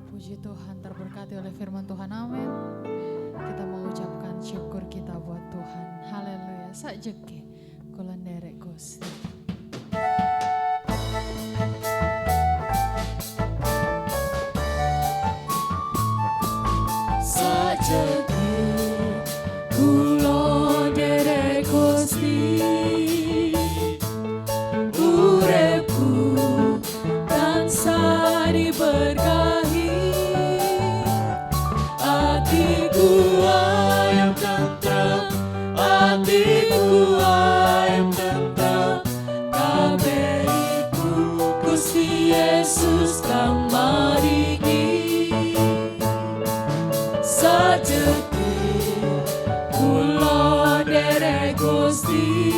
Puji Tuhan, terberkati oleh firman Tuhan, amin. Kita mengucapkan syukur kita buat Tuhan. Sajeke kolandere Gusti. Sajeke kula derek Gusti, uripku tansah diberkahi, hatiku ayam tentrem, hatiku ayam tentrem, kabeh iku Gusti Yesus kang maringi. Sajeke kula derek Gusti,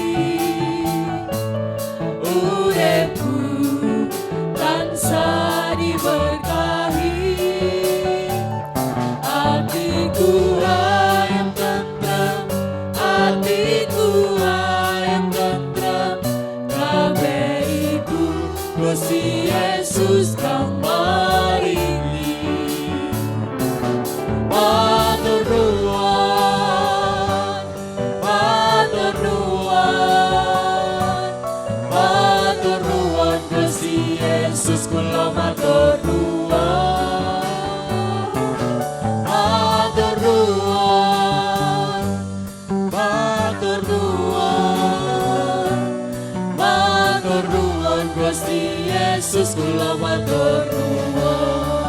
uripku tansah diberkahi, hatiku ayam tentrem, hatiku ayam tentrem, kabeh iku Gusti Yesus kang maringi. Matur nuwun, matur nuwun, matur nuwun Gusti Yesus kula matur nuwun, matur nuwun, matur nuwun, matur nuwun Gusti Yesus kula matur nuwun.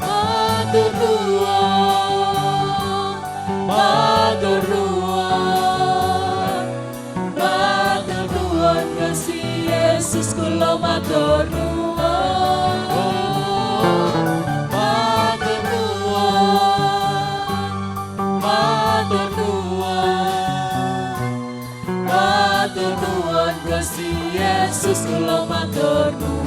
Matur nuwun, matur nuwun, matur nuwun Gusti Yesus kula matur nuwun. Matur nuwun, matur nuwun, matur nuwun Gusti Yesus kula matur nuwun.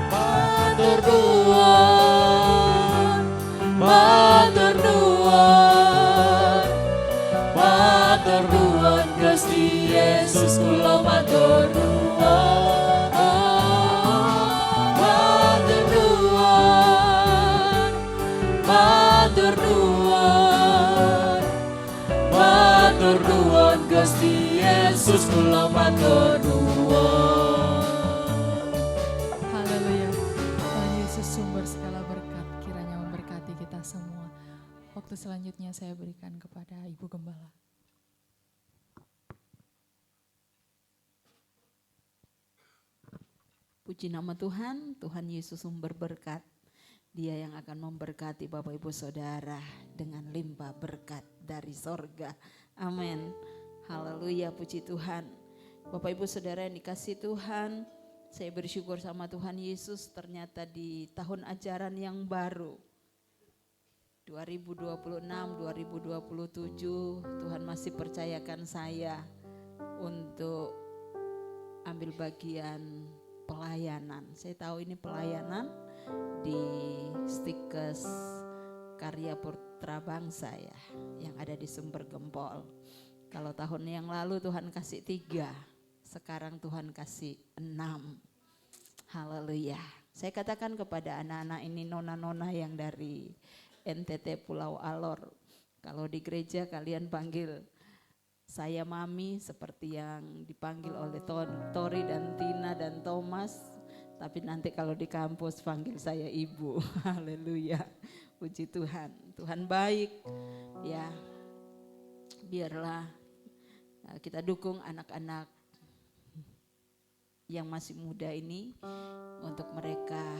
Matur nuwun, matur nuwun, matur nuwun Gusti Yesus kula matur nuwun. Matur nuwun, matur nuwun, matur nuwun Gusti Yesus kula matur nuwun. Haleluya. Tuhan Yesus sumber segala berkat, kiranya memberkati kita semua. Waktu selanjutnya saya berikan kepada Ibu Gembala. Puji nama Tuhan, Tuhan Yesus sumber berkat. Dia yang akan memberkati Bapak Ibu Saudara dengan limpah berkat dari sorga. Amin. Haleluya, puji Tuhan. Bapak Ibu Saudara yang dikasih Tuhan, saya bersyukur sama Tuhan Yesus ternyata di tahun ajaran yang baru 2026-2027 Tuhan masih percayakan saya untuk ambil bagian pelayanan. Saya tahu ini pelayanan di Stikes Karya Putra Bangsa ya, yang ada di Sumber Gempol. Kalau tahun yang lalu Tuhan kasih 3, sekarang Tuhan kasih 6. Haleluya. Saya katakan kepada anak-anak ini, nona-nona yang dari NTT Pulau Alor, kalau di gereja kalian panggil saya Mami seperti yang dipanggil oleh Tori dan Tina dan Thomas, tapi nanti kalau di kampus panggil saya Ibu. Haleluya. Puji Tuhan. Tuhan baik. Ya. Biarlah kita dukung anak-anak yang masih muda ini untuk mereka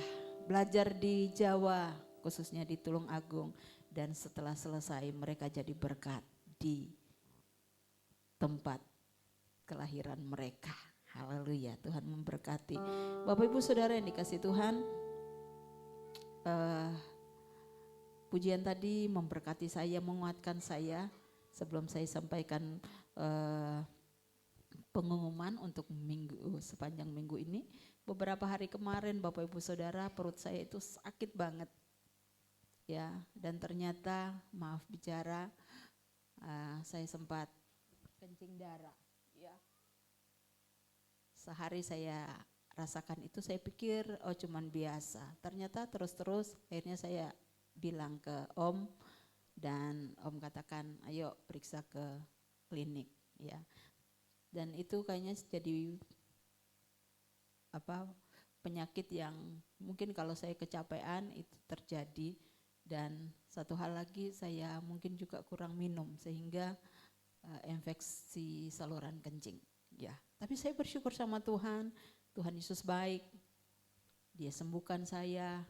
belajar di Jawa, khususnya di Tulung Agung, dan setelah selesai mereka jadi berkat di tempat kelahiran mereka. Haleluya, Tuhan memberkati. Bapak Ibu Saudara yang dikasih Tuhan, pujian tadi memberkati saya, menguatkan saya. Sebelum saya sampaikan pengumuman untuk sepanjang minggu ini, beberapa hari kemarin Bapak Ibu Saudara perut saya itu sakit banget. Ya, dan ternyata maaf bicara, saya sempat kencing darah, ya. Sehari saya rasakan itu, saya pikir oh cuman biasa. Ternyata terus-terus akhirnya saya bilang ke Om dan Om katakan ayo periksa ke klinik ya. Dan itu kayaknya jadi penyakit yang mungkin kalau saya kecapean itu terjadi. Dan satu hal lagi, saya mungkin juga kurang minum sehingga infeksi saluran kencing ya. Tapi saya bersyukur sama Tuhan, Tuhan Yesus baik, Dia sembuhkan saya,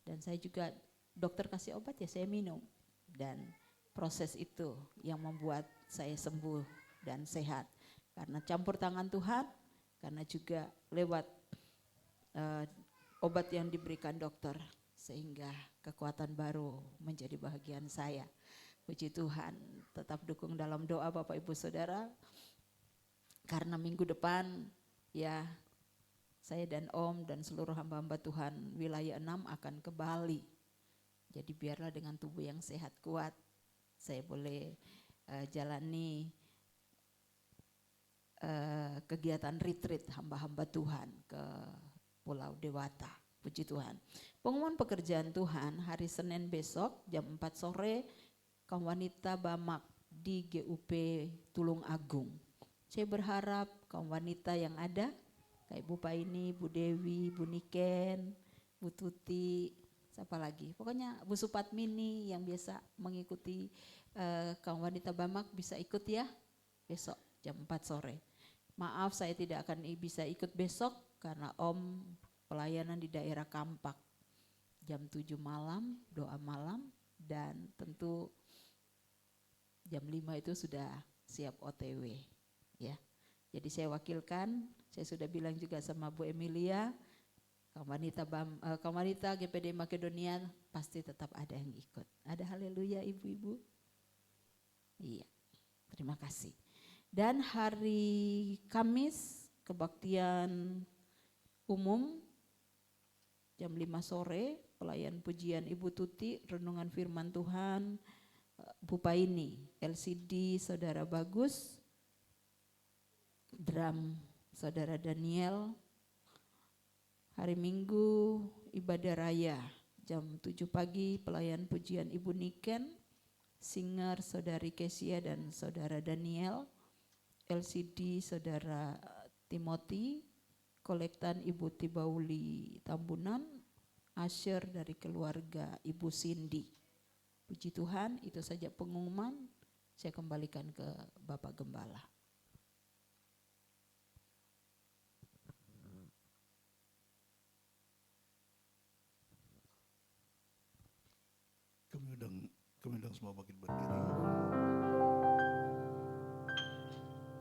dan saya juga dokter kasih obat ya saya minum, dan proses itu yang membuat saya sembuh dan sehat karena campur tangan Tuhan, karena juga lewat obat yang diberikan dokter, sehingga kekuatan baru menjadi bahagian saya. Puji Tuhan, tetap dukung dalam doa Bapak Ibu Saudara, karena minggu depan ya saya dan Om dan seluruh hamba-hamba Tuhan wilayah 6 akan ke Bali. Jadi biarlah dengan tubuh yang sehat kuat saya boleh jalani kegiatan retreat hamba-hamba Tuhan ke Pulau Dewata. Puji Tuhan. Pengumuman pekerjaan Tuhan hari Senin besok jam 4 sore kaum wanita Bamak di GUP Tulung Agung. Saya berharap kaum wanita yang ada kayak Bu Paini, Bu Dewi, Bu Niken, Bu Tuti, siapa lagi? Pokoknya Bu Supatmini yang biasa mengikuti kaum wanita Bamak bisa ikut ya besok jam 4 sore. Maaf saya tidak akan bisa ikut besok karena Om pelayanan di daerah Kampak jam 7 malam, doa malam, dan tentu jam 5 itu sudah siap OTW ya. Jadi saya wakilkan, saya sudah bilang juga sama Bu Emilia, kaum wanita GPD Makedonia pasti tetap ada yang ikut. Ada haleluya ibu-ibu? Iya, terima kasih. Dan hari Kamis kebaktian umum jam 5 sore, pelayan pujian Ibu Tuti, renungan firman Tuhan, Bu Paini, LCD Saudara Bagus, drum Saudara Daniel. Hari Minggu ibadah raya jam 7 pagi, pelayan pujian Ibu Niken, singer Saudari Kesia dan Saudara Daniel, LCD Saudara Timothy, kolektan Ibu Tibauli Tambunan, Asher dari keluarga Ibu Cindy. Puji Tuhan, itu saja pengumuman. Saya kembalikan ke Bapak Gembala. Kami undang semua bangkit berdiri.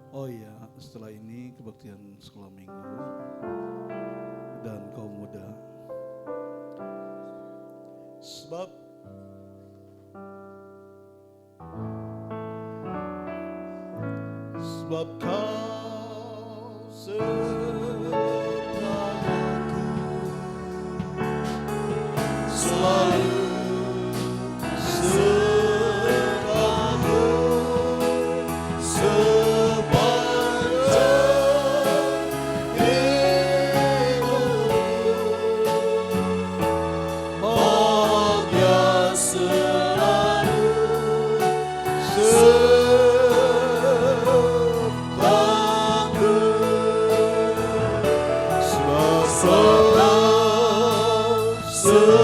Oh iya, setelah ini kebaktian sekolah minggu dan kaum muda. Sebab kau sertaku selalu sertaku sepanjang hidupku, bahagia selalu sertaku, sebab kau sertaku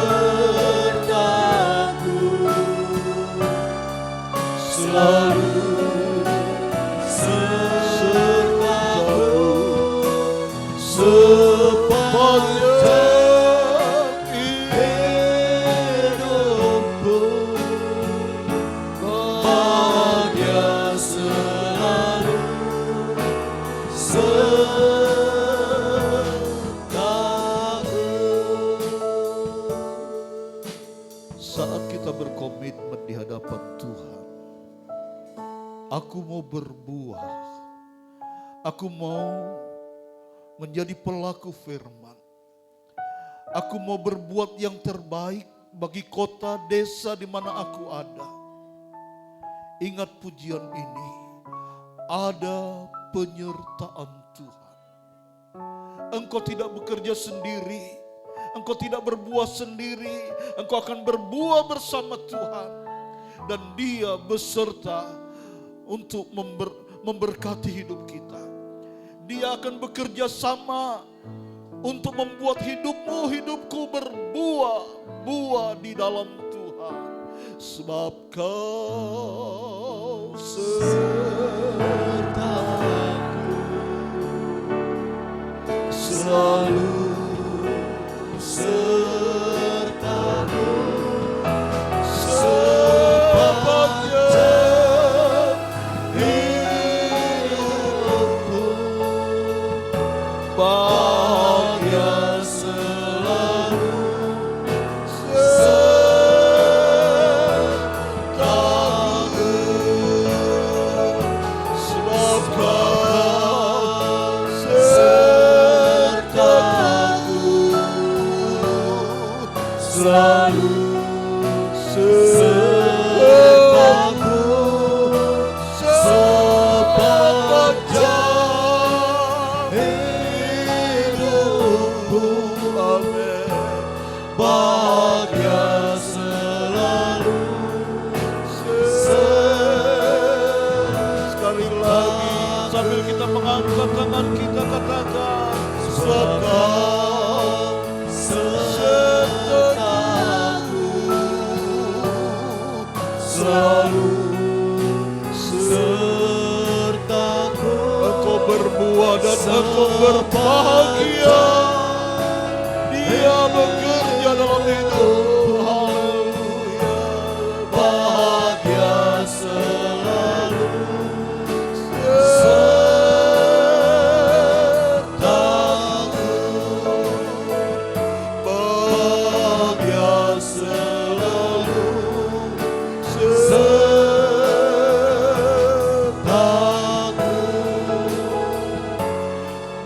selalu sertaku sepanjang hidupku, bahagia selalu sertaku. Saat kita berkomitmen di hadapan Tuhan, aku mau berbuah, aku mau menjadi pelaku firman, aku mau berbuat yang terbaik bagi kota desa di mana aku ada. Ingat pujian ini, ada penyertaan Tuhan. Engkau tidak bekerja sendiri, engkau tidak berbuah sendiri, engkau akan berbuah bersama Tuhan. dan dia beserta untuk memberkati hidup kita. Dia akan bekerja sama untuk membuat hidupku berbuah di dalam Tuhan. Sebab Kau sertaku, selalu sertaku, sepanjang hidupku. Bahagia selalu sertaku, sebab Kau sertaku, selalu sertaku, sepanjang hidupku. Amin. Bahagia selalu. Sekali lagi sambil kita mengangkat tangan kita katakan, sebab Kau sertaku, selalu sertaku. Engkau berbuah dan engkau berbahagia. Dia bekerja dalam hidup. Haleluya. Bahagia selalu sertaku, bahagia selalu sertaku,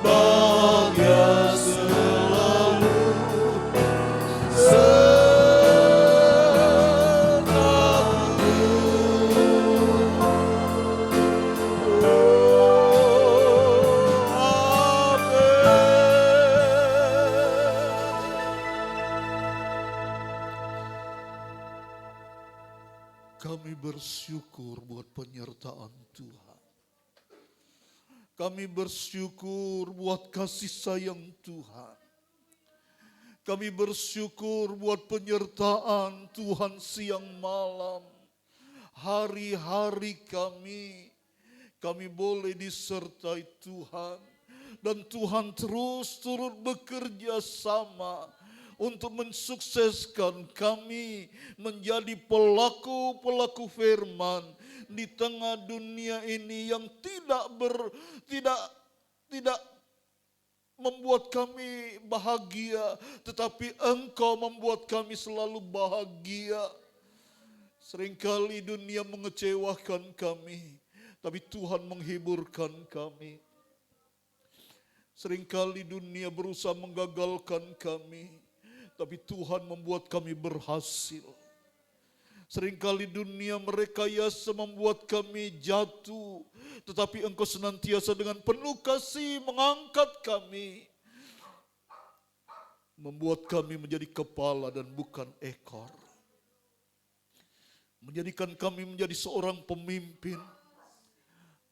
bahagia selalu Kami bersyukur buat penyertaan Tuhan. Kami bersyukur buat kasih sayang Tuhan. Kami bersyukur buat penyertaan Tuhan siang malam. Hari-hari kami boleh disertai Tuhan. Dan Tuhan terus turut bekerja sama untuk mensukseskan kami menjadi pelaku-pelaku firman di tengah dunia ini yang tidak membuat kami bahagia, tetapi Engkau membuat kami selalu bahagia. Seringkali dunia mengecewakan kami, tapi Tuhan menghiburkan kami. Seringkali dunia berusaha menggagalkan kami, tapi Tuhan membuat kami berhasil. Seringkali dunia merekayasa membuat kami jatuh, tetapi Engkau senantiasa dengan penuh kasih mengangkat kami. Membuat kami menjadi kepala dan bukan ekor. Menjadikan kami menjadi seorang pemimpin.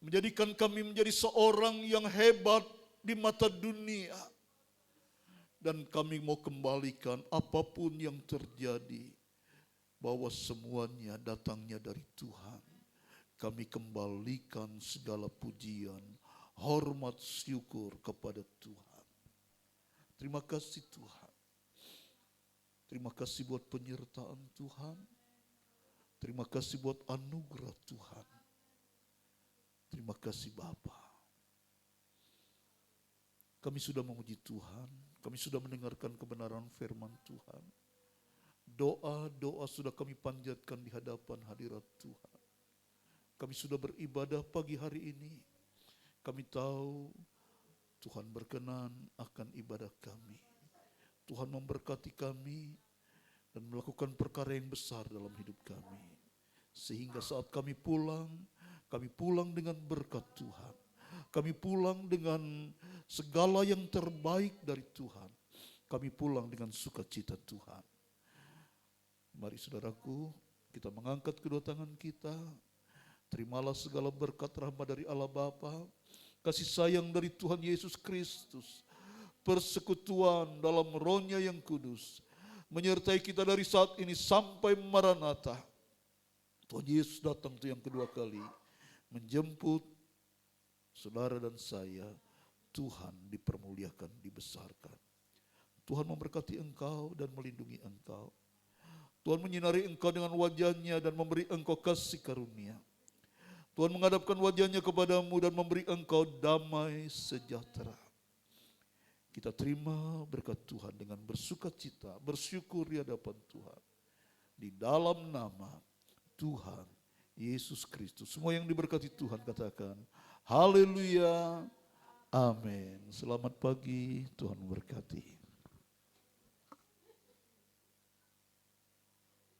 Menjadikan kami menjadi seorang yang hebat di mata dunia. Dan kami mau kembalikan apapun yang terjadi, bahwa semuanya datangnya dari Tuhan. Kami kembalikan segala pujian, hormat, syukur kepada Tuhan. Terima kasih Tuhan. Terima kasih buat penyertaan Tuhan. Terima kasih buat anugerah Tuhan. Terima kasih Bapa. Kami sudah memuji Tuhan. Kami sudah mendengarkan kebenaran firman Tuhan. Doa-doa sudah kami panjatkan di hadapan hadirat Tuhan. Kami sudah beribadah pagi hari ini. Kami tahu Tuhan berkenan akan ibadah kami. Tuhan memberkati kami dan melakukan perkara yang besar dalam hidup kami. Sehingga saat kami pulang dengan berkat Tuhan. Kami pulang dengan segala yang terbaik dari Tuhan. Kami pulang dengan sukacita Tuhan. Mari saudaraku, Kita mengangkat kedua tangan kita. Terimalah segala berkat rahmat dari Allah Bapa, kasih sayang dari Tuhan Yesus Kristus, persekutuan dalam Roh-Nya yang kudus, menyertai kita dari saat ini sampai Maranatha. Tuhan Yesus datang itu yang kedua kali, menjemput saudara dan saya. Tuhan dipermuliakan, dibesarkan. Tuhan memberkati engkau dan melindungi engkau. Tuhan menyinari engkau dengan wajah-Nya dan memberi engkau kasih karunia. Tuhan menghadapkan wajah-Nya kepadamu dan memberi engkau damai sejahtera. Kita terima berkat Tuhan dengan bersukacita, bersyukur di hadapan Tuhan. Di dalam nama Tuhan Yesus Kristus. Semua yang diberkati Tuhan katakan, haleluya, amin. Selamat pagi, Tuhan memberkati.